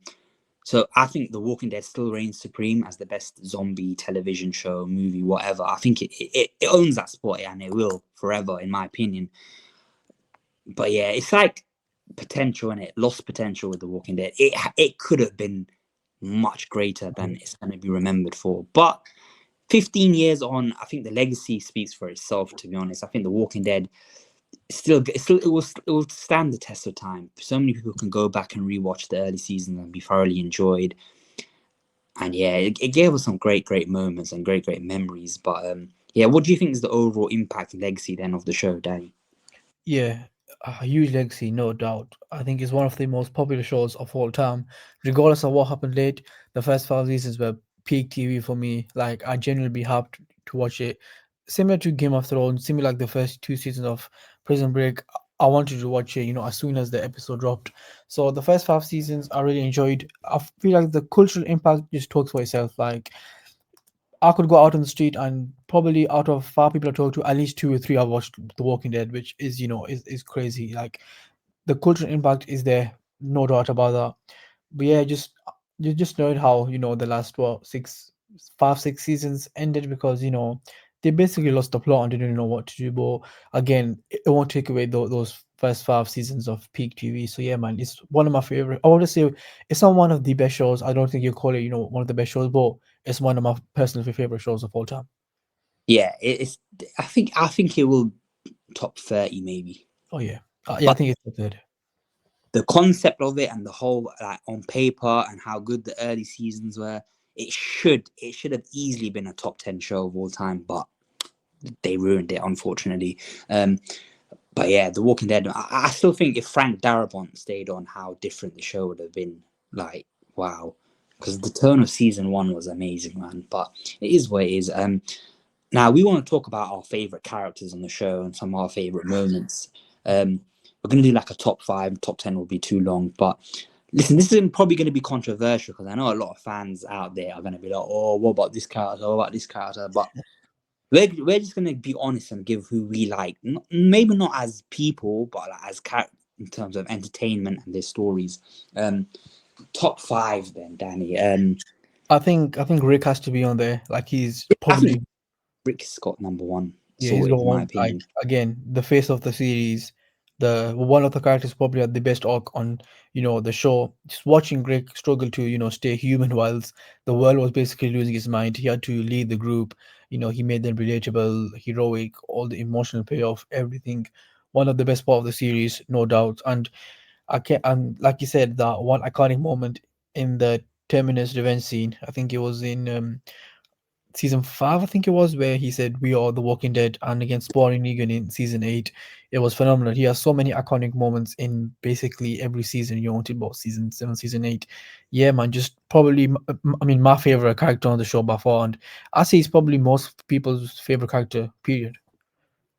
So I think The Walking Dead still reigns supreme as the best zombie television show, movie, whatever. I think it owns that spot, and it will forever, in my opinion. But yeah, it's like potential, and it lost potential with The Walking Dead. It could have been much greater than it's going to be remembered for. But 15 years on, I think the legacy speaks for itself. To be honest, I think The Walking Dead it will stand the test of time. So many people can go back and rewatch the early seasons and be thoroughly enjoyed. And yeah, it gave us some great moments and great memories. But yeah, what do you think is the overall impact and legacy then of the show, Danny? Yeah, a huge legacy, no doubt. I think it's one of the most popular shows of all time. Regardless of what happened late, the first 5 seasons were peak TV for me. Like, I genuinely be happy to watch it. Similar to Game of Thrones, similar like the first 2 seasons of Prison Break. I wanted to watch it, as soon as the episode dropped. So the first 5 seasons I really enjoyed. I feel like the cultural impact just talks for itself. Like, I could go out on the street and probably out of 5 people I talk to, at least 2 or 3 have watched The Walking Dead, which is is crazy. Like, the cultural impact is there, no doubt about that. But yeah, just you just know how the last 6 seasons ended because they basically lost the plot and didn't know what to do. But again, it won't take away those first 5 seasons of peak TV. So yeah, man, it's one of my favorite. I want to say it's not one of the best shows. I don't think you call it one of the best shows, but it's one of my personal favorite shows of all time. Yeah, it's. I think it will top 30 maybe. Oh yeah, yeah, I But think it's the third. the concept of it and the whole, like, on paper and how good the early seasons were, it should have easily been a top 10 show of all time, but they ruined it, unfortunately. Um, but yeah, The Walking Dead. I still think if Frank Darabont stayed on, how different the show would have been. Like, wow, because the tone of season one was amazing, man. But it is what it is. Now we want to talk about our favorite characters on the show and some of our favorite moments. We're going to do like a top 5. Top 10 will be too long, but listen, this is probably going to be controversial because I know a lot of fans out there are going to be like, "Oh, what about this character? What about this character?" But we're just going to be honest and give who we like. Maybe not as people, but like as in terms of entertainment and their stories. Top 5 then, Danny. I think Rick has to be on there. Like, he's I think probably. Rick Scott #1 Yeah, he's the sorted, in my one, like, opinion. again, the face of the series, the one of the characters probably had the best arc on, the show. Just watching Greg struggle to, stay human whilst the world was basically losing his mind. He had to lead the group. He made them relatable, heroic, all the emotional payoff, everything. One of the best part of the series, no doubt. And I can and like you said, that one iconic moment in the Terminus revenge scene. I think it was in season 5, I think it was, where he said we are the Walking Dead, and against Spawning Negan in season 8. It was phenomenal. He has so many iconic moments in basically every season. You wanted about season 7, season 8. Yeah, man, just probably I mean, my favorite character on the show by far, and I say he's probably most people's favorite character, period.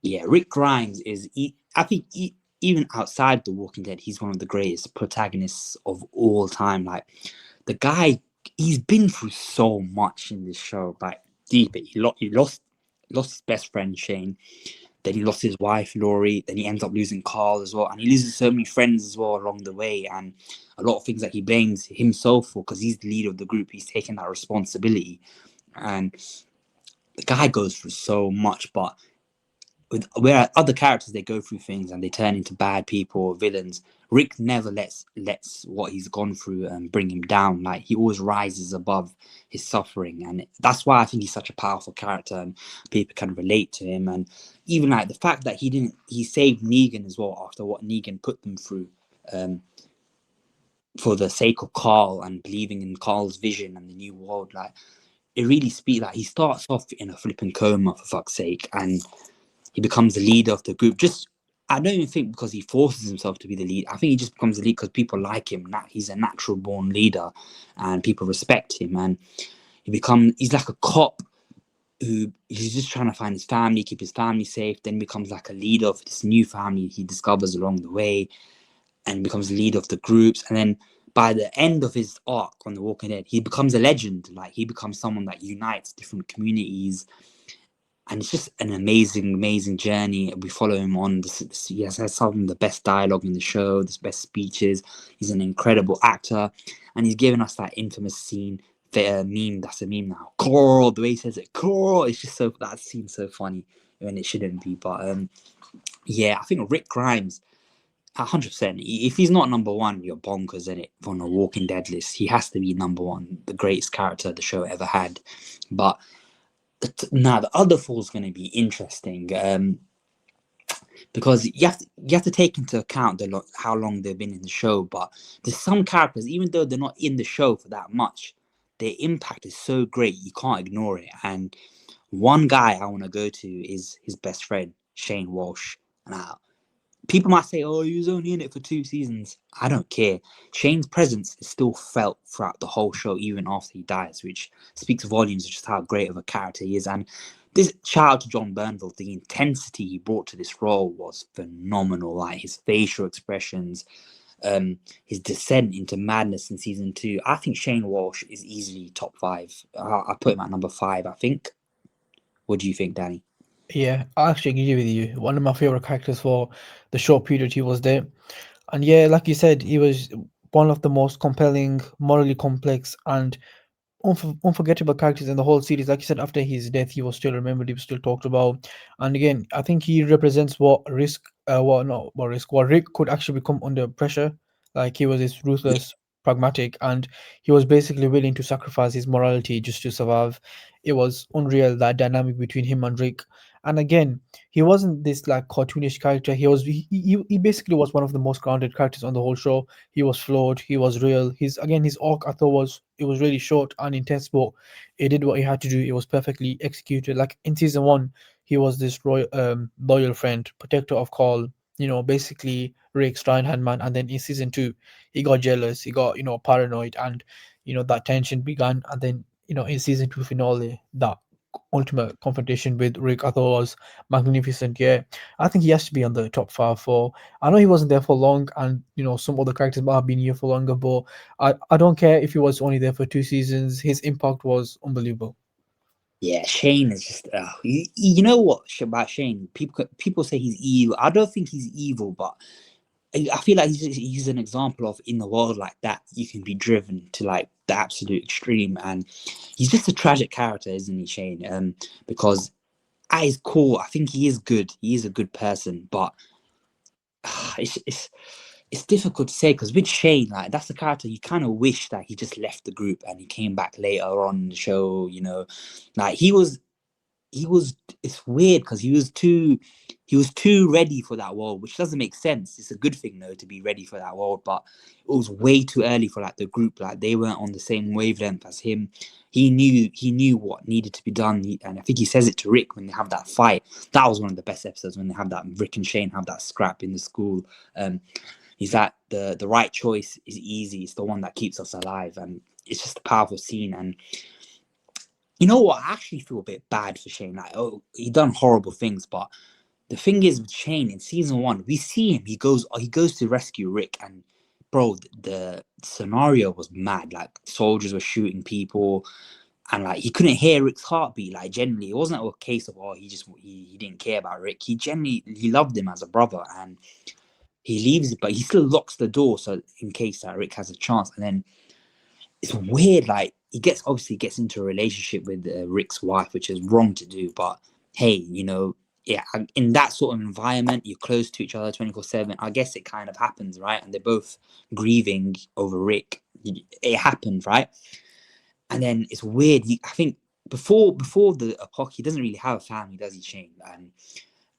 Yeah, Rick Grimes is. I think even outside The Walking Dead, he's one of the greatest protagonists of all time. Like, the guy, he's been through so much in this show. Like, deep, he lost his best friend Shane. Then he lost his wife Laurie. Then he ends up losing Carl as well, and he loses so many friends as well along the way. And a lot of things that he blames himself for because he's the leader of the group. He's taking that responsibility, and the guy goes through so much, but where other characters, they go through things and they turn into bad people or villains. Rick never lets what he's gone through bring him down. Like, he always rises above his suffering, and that's why I think he's such a powerful character and people can relate to him. And even like the fact that he saved Negan as well after what Negan put them through, um, for the sake of Carl and believing in Carl's vision and the new world. Like, it really speaks. Like, he starts off in a flipping coma, for fuck's sake, and he becomes the leader of the group. Just, I don't even think because he forces himself to be the lead. I think he just becomes the lead because people like him. He's a natural born leader, and people respect him. And he's like a cop who he's just trying to find his family, keep his family safe, then becomes like a leader of this new family he discovers along the way, and becomes the leader of the groups. And then by the end of his arc on The Walking Dead, he becomes a legend. Like he becomes someone that unites different communities, and it's just an amazing, amazing journey. We follow him on. He has some of the best dialogue in the show, the best speeches. He's an incredible actor, and he's given us that infamous scene, the meme. That's a meme now. Coral, the way he says it, Coral. It's just so that scene's so funny when it shouldn't be. But yeah, I think Rick Grimes, 100%. If he's not number one, you're bonkers in it on a Walking Dead list. He has to be number one, the greatest character the show ever had. But now the other four is going to be interesting, because you have to take into account how long they've been in the show. But there's some characters, even though they're not in the show for that much, their impact is so great you can't ignore it. And one guy I want to go to is his best friend, Shane Walsh. Now, people might say, "Oh, he was only in it for 2 seasons." I don't care. Shane's presence is still felt throughout the whole show, even after he dies, which speaks volumes of just how great of a character he is. And this shout out to John Bernthal, the intensity he brought to this role was phenomenal. Like his facial expressions, his descent into madness in season 2. I think Shane Walsh is easily top 5. I put him at number 5, I think. What do you think, Danny? Yeah, I actually agree with you. One of my favorite characters for the short period he was there. And yeah, like you said, he was one of the most compelling, morally complex, and unforgettable characters in the whole series. Like you said, after his death, he was still remembered, he was still talked about. And again, I think he represents what Rick could actually become under pressure. Like he was this Yeah, ruthless, pragmatic, and he was basically willing to sacrifice his morality just to survive. It was unreal, that dynamic between him and Rick. And again, he wasn't this like cartoonish character. He basically was one of the most grounded characters on the whole show. He was flawed, he was real. His arc I thought was really short and intense, but it did what he had to do. It was perfectly executed. Like in season one, he was this loyal friend, protector of Carl, basically Rick's right hand man. And then in season two, he got jealous, he got, paranoid, and that tension began. And then, in season two finale, that ultimate confrontation with Rick I thought was magnificent. Yeah, I think he has to be on the top 5 for. I know he wasn't there for long, and some other characters might have been here for longer, but I don't care if he was only there for 2 seasons. His impact was unbelievable. yeah, Shane is just. You know what about Shane? People say he's evil. I don't think he's evil, but I feel like he's an example of, in the world like that, you can be driven to like the absolute extreme, and he's just a tragic character, isn't he, Shane? Because at his core, I think he is good. He is a good person, but it's difficult to say, because with Shane, like that's the character you kind of wish that he just left the group and he came back later on in the show. Like he was it's weird because he was too ready for that world, which doesn't make sense. It's a good thing though to be ready for that world, but it was way too early for like the group. Like they weren't on the same wavelength as him. He knew what needed to be done, and I think he says it to Rick when they have that fight. That was one of the best episodes, when they have that, Rick and Shane have that scrap in the school. He's that the right choice is easy. It's the one that keeps us alive, and it's just a powerful scene. And you know what? I actually feel a bit bad for Shane. Like, oh, he done horrible things, but the thing is with Shane in season 1, we see him. He goes to rescue Rick, and bro, the scenario was mad. Like soldiers were shooting people, and like he couldn't hear Rick's heartbeat. Like generally, it wasn't a case of, oh, he didn't care about Rick. He loved him as a brother, and he leaves it, but he still locks the door so in case that Rick has a chance. And then it's weird, like he gets into a relationship with Rick's wife, which is wrong to do, but hey, yeah, in that sort of environment, you're close to each other 24/7. I guess it kind of happens, right? And they're both grieving over Rick. It happened, right? And then it's weird. I think before the apocalypse, he doesn't really have a family, does he, Shane? And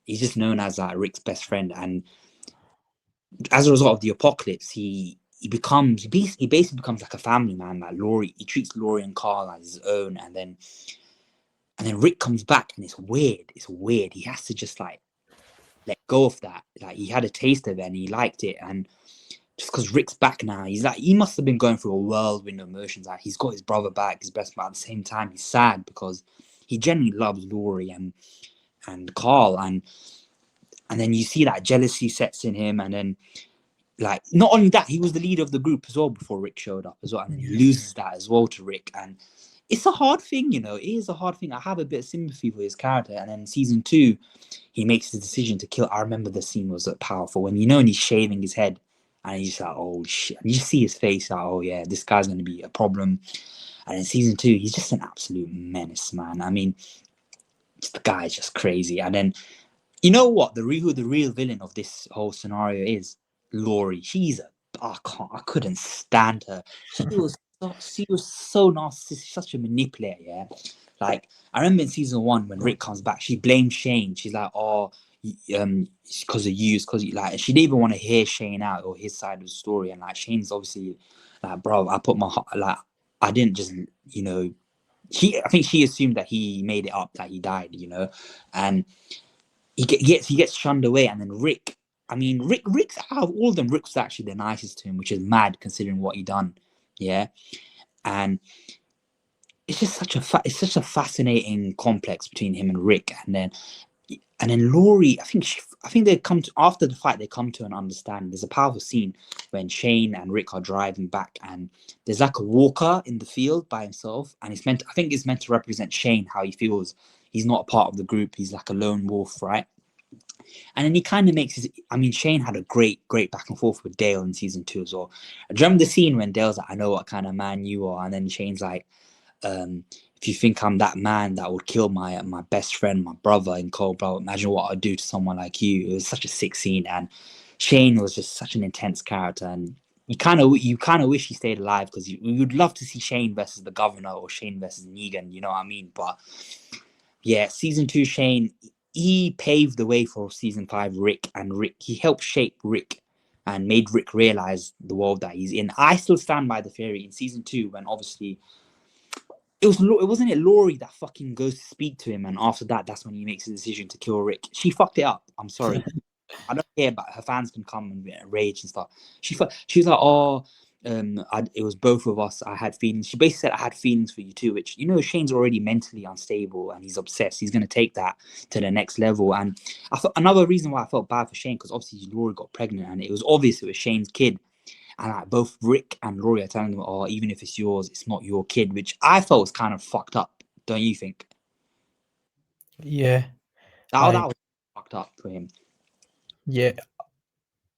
he's just known as Rick's best friend. And as a result of the apocalypse, he basically becomes like a family man. Like Laurie, he treats Laurie and Carl as his own, and then Rick comes back, and it's weird. It's weird. He has to just like let go of that. Like he had a taste of it and he liked it, and just because Rick's back now, he's like, he must have been going through a whirlwind of emotions. Like he's got his brother back, his best man. At the same time, he's sad because he genuinely loves Laurie and Carl, and then you see that jealousy sets in him, and then like not only that, he was the leader of the group as well before Rick showed up as well, and then he loses that as well to Rick, and it's a hard thing, you know. It is a hard thing. I have a bit of sympathy for his character, and then season 2, he makes the decision to kill. I remember the scene was powerful when when he's shaving his head, and he's like, oh shit, and you see his face, like, oh yeah, this guy's gonna be a problem. And in season 2, he's just an absolute menace, man. I mean, the guy's just crazy. And then you know what? The real villain of this whole scenario is Laurie. I couldn't stand her. She was so narcissistic, such a manipulator. Yeah, like I remember in season 1 when Rick comes back, she blames Shane. She's like, "Oh, it's because of you. It's because you like." She didn't even want to hear Shane out or his side of the story. And like Shane's obviously like, bro, I put my like, I didn't just I think she assumed that he made it up that he died, and he gets shunned away, and then Rick. I mean, Rick's out of all of them, Rick's actually the nicest to him, which is mad considering what he done. Yeah, and it's just it's such a fascinating complex between him and Rick, and then Laurie. I think they come to after the fight. They come to an understanding. There's a powerful scene when Shane and Rick are driving back, and there's like a walker in the field by himself, and I think it's meant to represent Shane, how he feels. He's not a part of the group. He's like a lone wolf, right? And then he kind of makes his. I mean, Shane had a great back and forth with Dale in season 2 as well. I remember the scene when Dale's like, "I know what kind of man you are," and then Shane's like, "If you think I'm that man that would kill my best friend, my brother in cold blood, imagine what I'd do to someone like you." It was such a sick scene, and Shane was just such an intense character, and you kind of wish he stayed alive because you'd love to see Shane versus the governor or Shane versus Negan. You know what I mean? But yeah, season 2 Shane, he paved the way for season 5 Rick, and Rick, he helped shape Rick and made Rick realize the world that he's in. I still stand by the theory in season 2 when obviously it wasn't it Laurie that fucking goes to speak to him, and after that, that's when he makes a decision to kill Rick. She fucked it up. I'm sorry. I don't care, but her fans can come and rage and stuff. She was like, "Oh, it was both of us. I had feelings." She basically said, "I had feelings for you too," which Shane's already mentally unstable and he's obsessed. He's gonna take that to the next level. And I thought another reason why I felt bad for Shane, because obviously Laurie got pregnant and it was obvious it was Shane's kid. And like both Rick and Laurie are telling them, "Oh, even if it's yours, it's not your kid," which I felt was kind of fucked up. Don't you think? Yeah, That like was fucked up for him. yeah,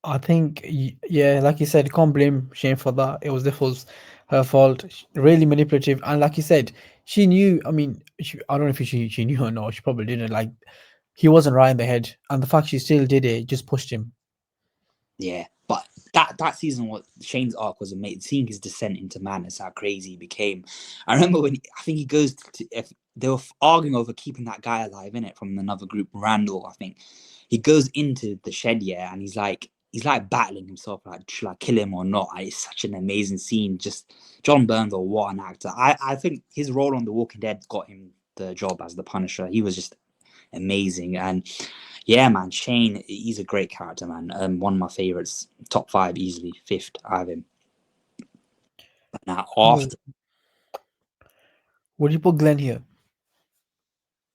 I think yeah, like you said, you can't blame Shane for that. It was her fault. Really manipulative, and like you said, she knew. I mean, I don't know if she knew or not. She probably didn't. Like he wasn't right in the head, and the fact she still did it just pushed him. Yeah, but that season, what Shane's arc was amazing. Seeing his descent into madness, how crazy he became. I remember when I think he goes to if they were arguing over keeping that guy alive in it from another group, Randall. I think he goes into the shed, yeah, and he's like battling himself, like should I kill him or not? It's such an amazing scene. Just John Bernthal, what an actor. I think his role on The Walking Dead got him the job as the Punisher. He was just amazing. And yeah, man, Shane, he's a great character, man. One of my favorites, top 5 easily, 5th. I have him. But now Oh, after, would you put Glenn here?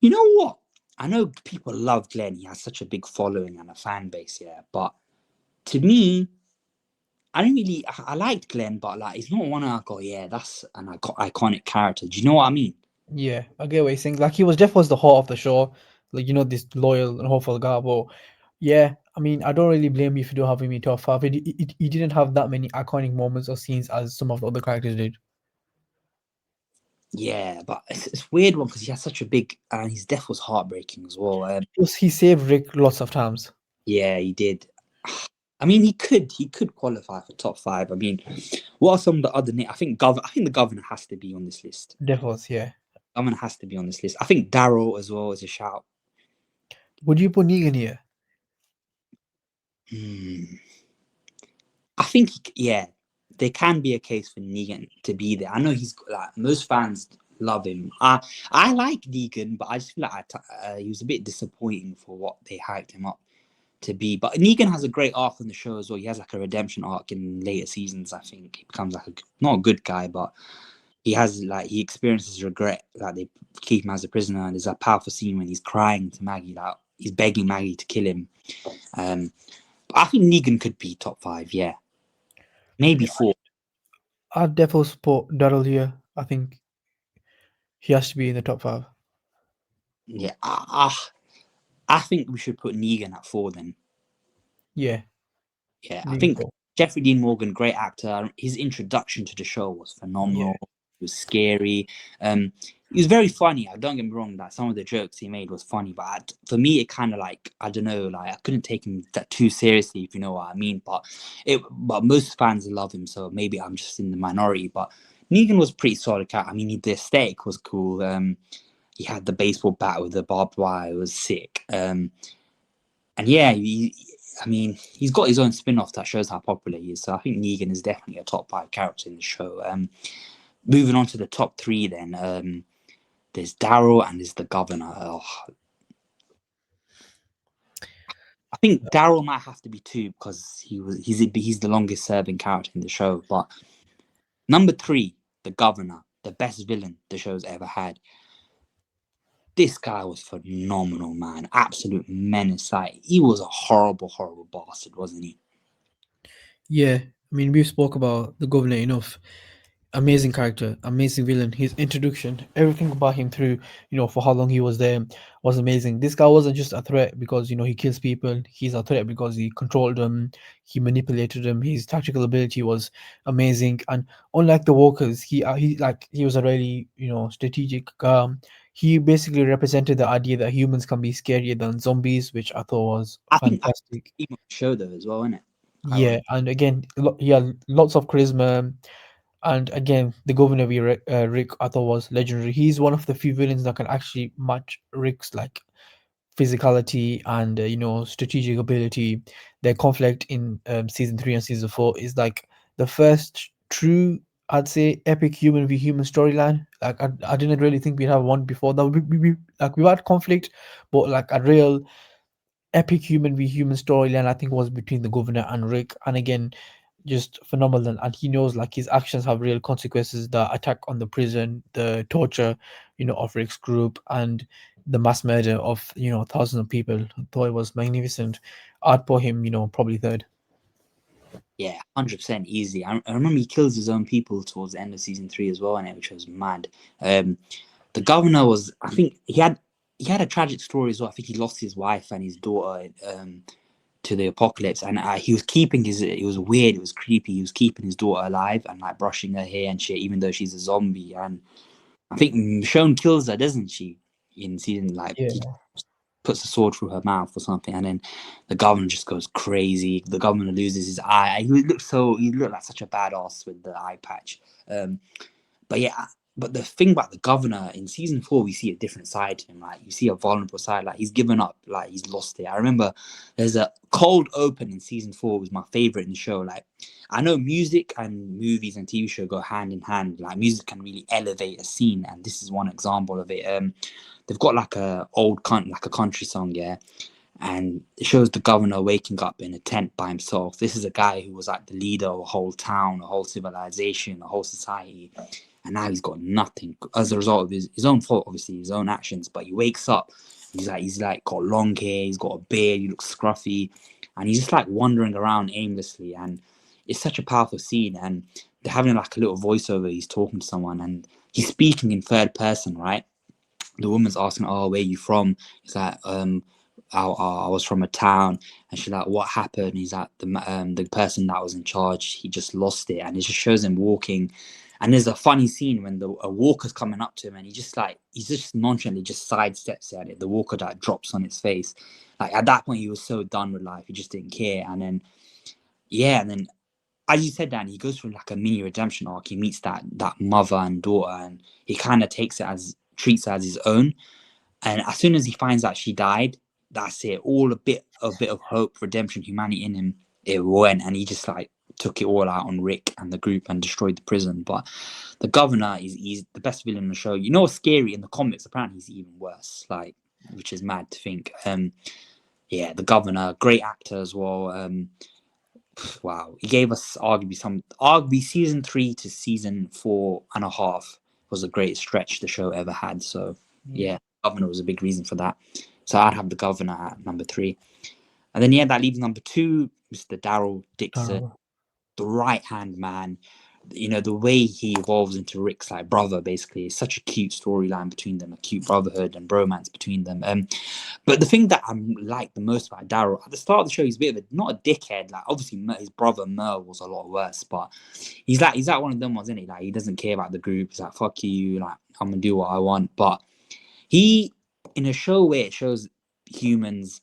you know what? I know people love Glenn. He has such a big following and a fan base, yeah. But to me, I don't really. I liked Glenn, but like, it's not one I go, yeah, that's an iconic character. Do you know what I mean? Yeah, I get what you're saying. Like he was definitely the heart of the show. Like this loyal and hopeful guy. But yeah, I mean, I don't really blame you if you don't have him in top 5. He didn't have that many iconic moments or scenes as some of the other characters did. Yeah, but it's weird one because he has such a big, and his death was heartbreaking as well. Plus, he saved Rick lots of times. Yeah, he did. I mean, he could qualify for top 5. I mean, what are some of the other names? I think the governor has to be on this list. Definitely, yeah. Governor has to be on this list. I think Daryl as well is a shout. Would you put Negan here? Hmm. I think yeah, there can be a case for Negan to be there. I know he's like most fans love him. I like Negan, but I just feel like he was a bit disappointing for what they hyped him up to be. But Negan has a great arc on the show as well. He has like a redemption arc in later seasons. I think he becomes like not a good guy, but he experiences regret, like they keep him as a prisoner, and there's a powerful scene when he's crying to Maggie, like he's begging Maggie to kill him. But I think Negan could be top 5, yeah, maybe 4. I'd definitely support Daryl here. I think he has to be in the top five. Yeah, I think we should put Negan at 4 then. Yeah, Yeah, I Negan think four. Jeffrey Dean Morgan, great actor. His introduction to the show was Yeah, phenomenal. It was scary. He was very funny. I don't get me wrong, that some of the jokes he made was funny, but for me, it kind of like, I don't know, like I couldn't take him that too seriously, if you know what I mean. But most fans love him, so maybe I'm just in the minority. But Negan was pretty solid character. I mean, the aesthetic was cool. He had the baseball bat with the barbed wire. It was sick. And yeah, I mean, he's got his own spin-off that shows how popular he is. So I think Negan is definitely a top 5 character in the show. Moving on to the top 3, then there's Daryl and there's the Governor. Oh, I think Daryl might have to be 2 because he's the longest serving character in the show. But number 3, the Governor, the best villain the show's ever had. This guy was phenomenal, man. Absolute menace. Like, he was a horrible, horrible bastard, wasn't he? yeah. I mean, we spoke about the governor enough. Amazing character, amazing villain. His introduction, everything about him through, for how long he was there was amazing. This guy wasn't just a threat because he kills people. He's a threat because he controlled them, he manipulated them. His tactical ability was amazing, and unlike the Walkers, he was a really strategic. He basically represented the idea that humans can be scarier than zombies, which I thought was I think fantastic. the theme of the show though as well, isn't it? Yeah, and again, he had lots of charisma. And again, the governor Rick I thought was legendary. He's one of the few villains that can actually match Rick's like physicality and strategic ability. Their conflict in season 3 and season 4 is like the first true, I'd say, epic human v human storyline. Like I didn't really think we'd have one before that. Like we've had conflict, but like a real epic human v human storyline, I think, was between the governor and Rick. And again, just phenomenal. And he knows like his actions have real consequences. The attack on the prison, the torture, of Rick's group, and the mass murder of thousands of people. I thought it was magnificent. I'd put him, probably third. Yeah, 100% easy. I remember he kills his own people towards the end of season 3 as well, which was mad. The governor was, I think he had a tragic story as well. I think he lost his wife and his daughter to the apocalypse, and he was keeping his. It was weird. It was creepy. He was keeping his daughter alive and like brushing her hair and shit, even though she's a zombie. And I think Michonne kills her, doesn't she? In season like he Yeah. puts a sword through her mouth or something, and then the governor just goes crazy. The governor loses his eye. He looked like such a badass with the eye patch. But yeah, but the thing about the governor in season 4, we see a different side to him. Like you see a vulnerable side. Like he's given up. Like he's lost it. I remember there's a cold open in season 4 was my favorite in the show. Like I know music and movies and TV show go hand in hand. Like music can really elevate a scene, and this is one example of it. They've got like like a country song, yeah, and it shows the governor waking up in a tent by himself. This is a guy who was like the leader of a whole town, a whole civilization, a whole society, and now he's got nothing as a result of his own fault, obviously his own actions. But he wakes up, he's like got long hair, he's got a beard, he looks scruffy, and he's just like wandering around aimlessly, and it's such a powerful scene. And they're having like a little voiceover. He's talking to someone, and he's speaking in third person, right? The woman's asking, "Oh, where are you from?" He's like, I was from a town," and she's like, "What happened?" He's like, the person that was in charge, he just lost it," and it just shows him walking. And there's a funny scene when a walker's coming up to him, and he's just nonchalantly just sidesteps at it. The walker that drops on its face. Like at that point, he was so done with life, he just didn't care. And then yeah, and then as you said, Dan, he goes through like a mini redemption arc. He meets that mother and daughter, and he kind of treats her as his own. And as soon as he finds out she died, that's it. All a bit of hope, redemption, humanity in him. It went, and he just like took it all out on Rick and the group and destroyed the prison. But the governor is he's the best villain in the show. You know what's scary in the comics? Apparently, he's even worse. Like, which is mad to think. Yeah, the governor, great actor as well. wow, he gave us arguably season 3 to season 4.5 was the greatest stretch the show ever had. So Yeah. yeah, Governor was a big reason for that. So I'd have the Governor at number 3, and then yeah, that leaves number 2, Mr. Daryl Dixon, Terrible. the right hand man. You know, the way he evolves into Rick's like brother, basically, is such a cute storyline between them, a cute brotherhood and bromance between them. But the thing that I like the most about Daryl at the start of the show, he's a bit of not a dickhead. Like obviously, his brother Merle was a lot worse, but he's like one of them ones, isn't he? Like he doesn't care about the group. He's like fuck you, like I'm gonna do what I want. But he, in a show where it shows humans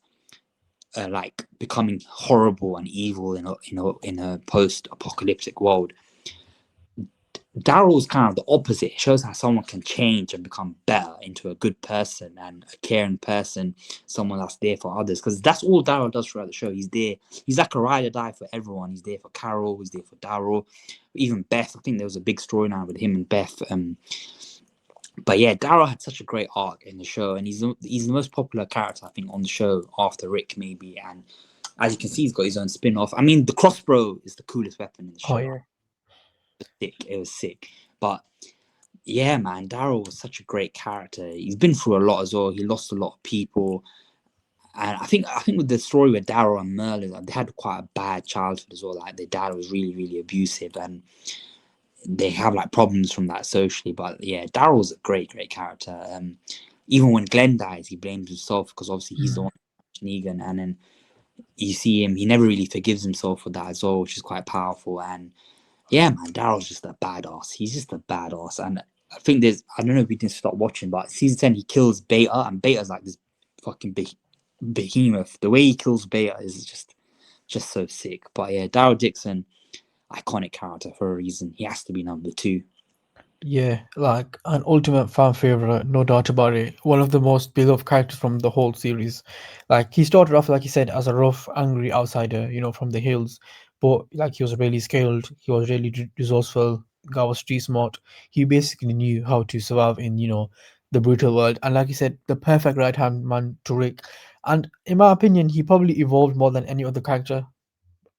like becoming horrible and evil in a post-apocalyptic world, Daryl's kind of the opposite. It shows how someone can change and become better into a good person and a caring person, someone that's there for others. Because that's all Daryl does throughout the show. He's there. He's like a ride or die for everyone. He's there for Carol. He's there for Daryl. Even Beth. I think there was a big storyline with him and Beth. But yeah, Daryl had such a great arc in the show, and he's the most popular character I think on the show after Rick maybe. And as you can see, he's got his own spin-off. I mean, the crossbow is the coolest weapon in the Oh show. yeah. It was sick. But yeah, man, Daryl was such a great character. He's been through a lot as well. He lost a lot of people, and I think with the story with Daryl and Merle, like, they had quite a bad childhood as well. Like their dad was really really abusive, and they have like problems from that socially. But yeah, Daryl's a great character. Even when Glenn dies, he blames himself because obviously he's the one who Negan, and then you see him, he never really forgives himself for that as well, which is quite powerful. And yeah, man, Daryl's just a badass. He's just a badass. And I think I don't know if we didn't stop watching, but season 10, he kills Beta, and Beta's like this fucking big behemoth. The way he kills Beta is just so sick. But yeah, Daryl Dixon, iconic character for a reason. He has to be number 2. Yeah, like an ultimate fan favorite, no doubt about it. One of the most beloved characters from the whole series. Like he started off, like you said, as a rough, angry outsider, from the hills, but like he was really skilled. He was really resourceful. Guy was street smart. He basically knew how to survive in, the brutal world. And like you said, the perfect right hand man to Rick. And in my opinion, he probably evolved more than any other character.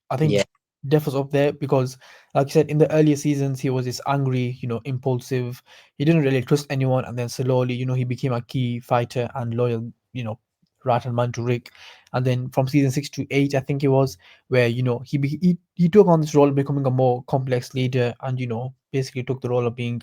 I Yeah, think Def was up there because, like I said, in the earlier seasons, he was this angry, impulsive. He didn't really trust anyone, and then slowly, he became a key fighter and loyal, rat and man to Rick. And then from season 6 to 8, I think it was where he took on this role of becoming a more complex leader, and basically took the role of being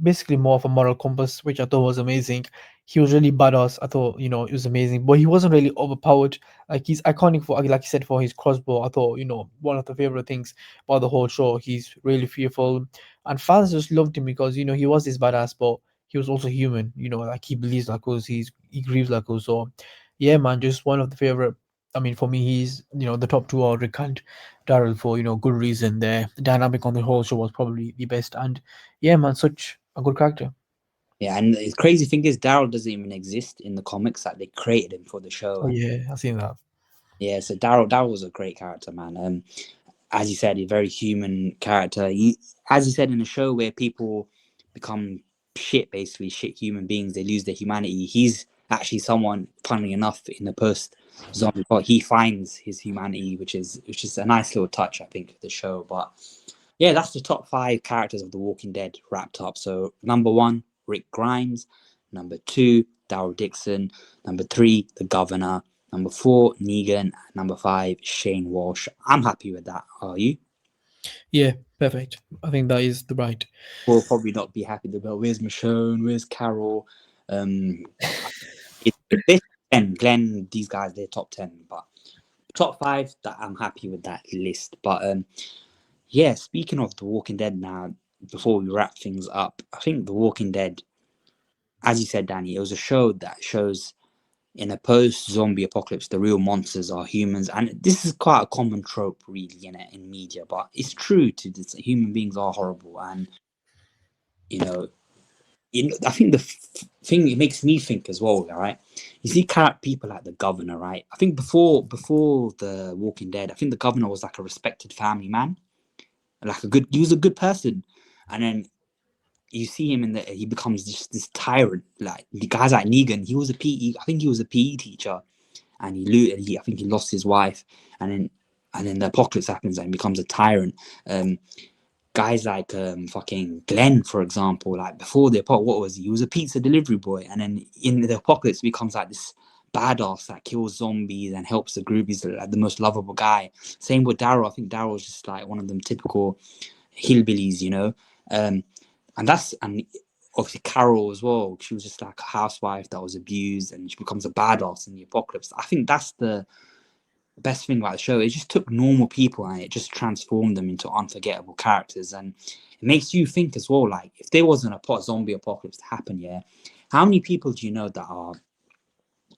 basically more of a moral compass, which I thought was amazing. He was really badass. I thought, it was amazing, but he wasn't really overpowered. Like he's iconic for, like you said, for his crossbow. I thought, one of the favorite things about the whole show. He's really fearful, and fans just loved him because he was this badass, but he was also human. Like he believes like us, he grieves like us. So, yeah, man, just one of the favorite. I mean, for me, he's the top two are Rick and Daryl for good reason. The dynamic on the whole show was probably the best, and yeah, man, such a good character. yeah. And the crazy thing is, Daryl doesn't even exist in the comics. Like they created him for the show, Oh and yeah, I've seen that. yeah. So Daryl was a great character, man. As you said, a very human character. As you said, in a show where people become shit, basically shit human beings, they lose their humanity. He's actually someone, funnily enough, in the post zombie part, he finds his humanity, which is a nice little touch, I think, of the show. But yeah, that's the top 5 characters of The Walking Dead wrapped up. So number 1, Rick Grimes. Number 2, Daryl Dixon. Number 3, the Governor. Number 4, Negan. Number 5, Shane Walsh. I'm happy with that. Are you? Yeah, perfect. I think that is the right. We'll probably not be happy about where's Michonne, where's Carol. Um, this 10, Glenn, these guys, they're top 10. But top 5, that I'm happy with that list. But yeah, speaking of The Walking Dead now, before we wrap things up, I think The Walking Dead, as you said, Danny, it was a show that shows in a post-zombie apocalypse, the real monsters are humans, and this is quite a common trope, really, in media. But it's true to this: human beings are horrible, and you know, I think the thing it makes me think as well. Right, you see, people like the governor, right? I think before the Walking Dead, I think the governor was like a respected family man, like he was a good person, and then you see him he becomes just this tyrant. Like the guys like Negan, he was a PE, I think he was a PE teacher, and I think he lost his wife, and then and then the apocalypse happens and he becomes a tyrant. Guys like fucking Glenn, for example, like before the apocalypse, what was he? He was a pizza delivery boy, and then in the apocalypse becomes like this badass that kills zombies and helps the group. He's like the most lovable guy. Same with Daryl. I think Daryl was just like one of them typical hillbillies, you know. And obviously Carol as well. She was just like a housewife that was abused, and she becomes a badass in the apocalypse. I think that's the best thing about the show. It just took normal people and it just transformed them into unforgettable characters, and it makes you think as well. Like, if there wasn't a zombie apocalypse to happen, yeah, how many people do you know that are,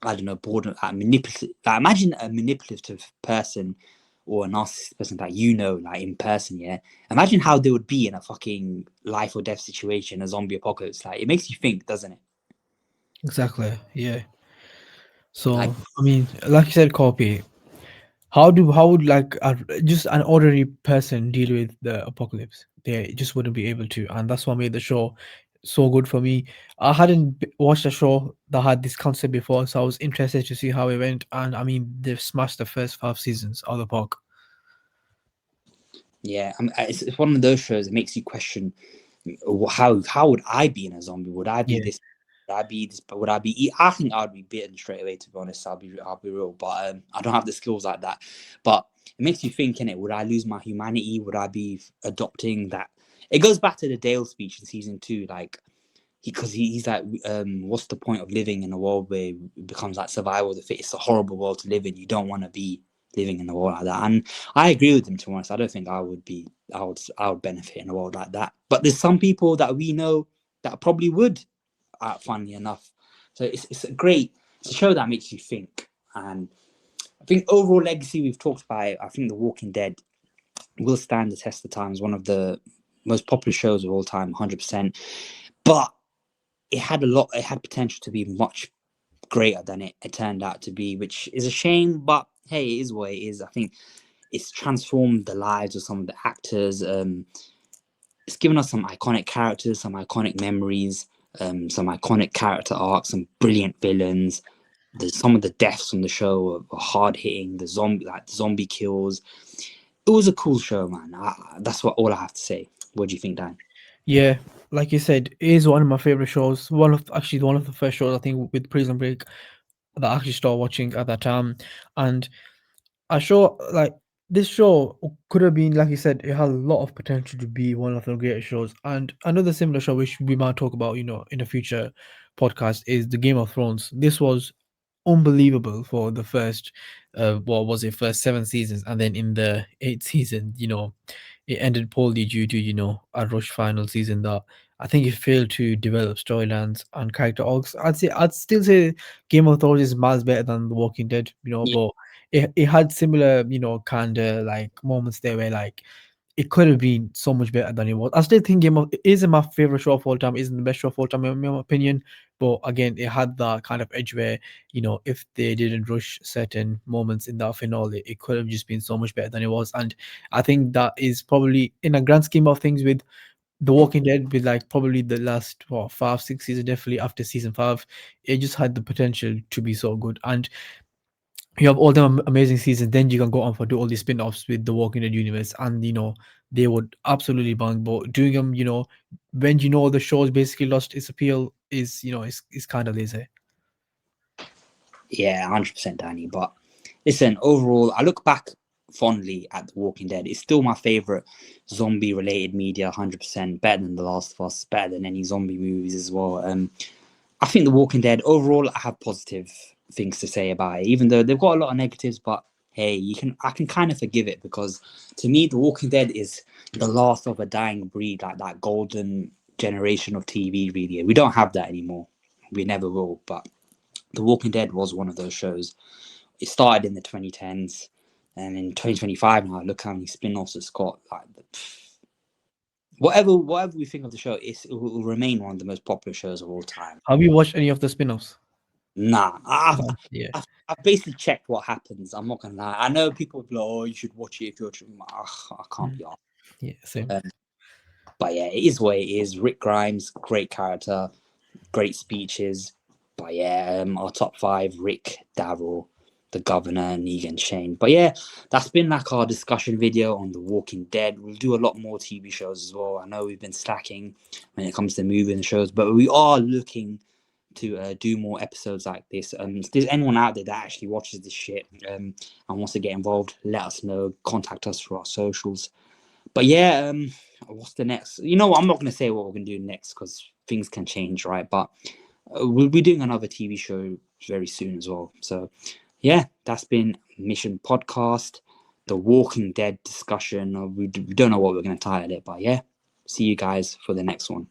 I don't know, bored of manipulative? Like, imagine a manipulative person or a narcissistic person that you know, like in person, yeah. Imagine how they would be in a fucking life or death situation, a zombie apocalypse. Like, it makes you think, doesn't it? Exactly. Yeah. Like, So I mean, like you said, copy. How would like just an ordinary person deal with the apocalypse? They just wouldn't be able to, and that's what made the show so good for me. I hadn't watched a show that had this concept before, so I was interested to see how it went. And I mean, they've smashed the first 5 seasons out of the park. yeah, it's one of those shows that makes you question how would I be in a zombie? Would I be Yeah, this? Would I be this? Would I be? I think I'd be bitten straight away. To be honest, I'll be real. But I don't have the skills like that. But it makes you think, innit? Would I lose my humanity? Would I be adopting that? It goes back to the Dale speech in season 2, like he's like, what's the point of living in a world where it becomes like survival of the fittest? It's a horrible world to live in. You don't want to be living in a world like that. And I agree with him, to be honest. I don't think I would benefit in a world like that. But there's some people that we know that probably would, funnily enough. So it's it's a show that makes you think. And I think overall legacy, we've talked about it. I think The Walking Dead will stand the test of time as one of the most popular shows of all time, 100%. But it had potential to be much greater than it turned out to be, which is a shame. But hey, it is what it is. I think it's transformed the lives of some of the actors. It's given us some iconic characters, some iconic memories, some iconic character arcs, some brilliant villains. Some of the deaths on the show are hard hitting. The zombie kills. It was a cool show, man. That's all I have to say. What do you think, Dan? yeah. Like you said, it is one of my favorite shows. One of the first shows I think with Prison Break that I actually started watching at that time, and I sure like this show could have been, like you said, it had a lot of potential to be one of the greatest shows. And another similar show which we might talk about, in a future podcast is the Game of Thrones. This was unbelievable for the first what was it, first 7 seasons, and then in the eighth season, it ended poorly due to, a rush final season that I think it failed to develop storylines and character arcs. I'd still say Game of Thrones is miles better than The Walking Dead, Yeah, but it had similar, kind of like moments there where like it could have been so much better than it was. I still think Game of it isn't my favorite show of all time, isn't the best show of all time in my opinion. But again, it had that kind of edge where, if they didn't rush certain moments in that finale, it could have just been so much better than it was. And I think that is probably in a grand scheme of things with The Walking Dead, with like probably the last 5, 6 seasons, definitely after season 5, it just had the potential to be so good. And you have all them amazing seasons, then you can go on for do all these spin-offs with the Walking Dead universe, and they would absolutely bang. But doing them, when the show's basically lost its appeal, is kind of lazy. yeah, 100%, Danny. But listen, overall, I look back fondly at The Walking Dead. It's still my favorite zombie-related media, 100%. Better than The Last of Us, better than any zombie movies as well. I think The Walking Dead, overall, I have positive things to say about it, even though they've got a lot of negatives. But hey, I can kind of forgive it, because to me, The Walking Dead is the last of a dying breed, like that golden generation of TV. Really, we don't have that anymore. We never will. But The Walking Dead was one of those shows. It started in the 2010s, and in 2025 now, look how many spin-offs it's got. Like, whatever we think of the show, it will remain one of the most popular shows of all time. Have you watched any of the spin-offs? Nah, No. Yeah. I've basically checked what happens. I'm not gonna lie. I know people be like, "Oh, you should watch it if you're." I can't Mm. be asked. Yeah, same. Um, but yeah, it is what it is. Rick Grimes, great character, great speeches. But yeah, our top 5: Rick, Daryl, the governor, Negan, Shane. But yeah, that's been like our discussion video on The Walking Dead. We'll do a lot more TV shows as well. I know we've been slacking when it comes to movie and shows, but we are looking to do more episodes like this. If there's anyone out there that actually watches this shit and wants to get involved, let us know. Contact us through our socials. But yeah, what's the next? You know what? I'm not going to say what we're going to do next because things can change, right? But we'll be doing another TV show very soon as well. So yeah, that's been Mission Podcast, the Walking Dead discussion. We don't know what we're going to title it, but yeah, see you guys for the next one.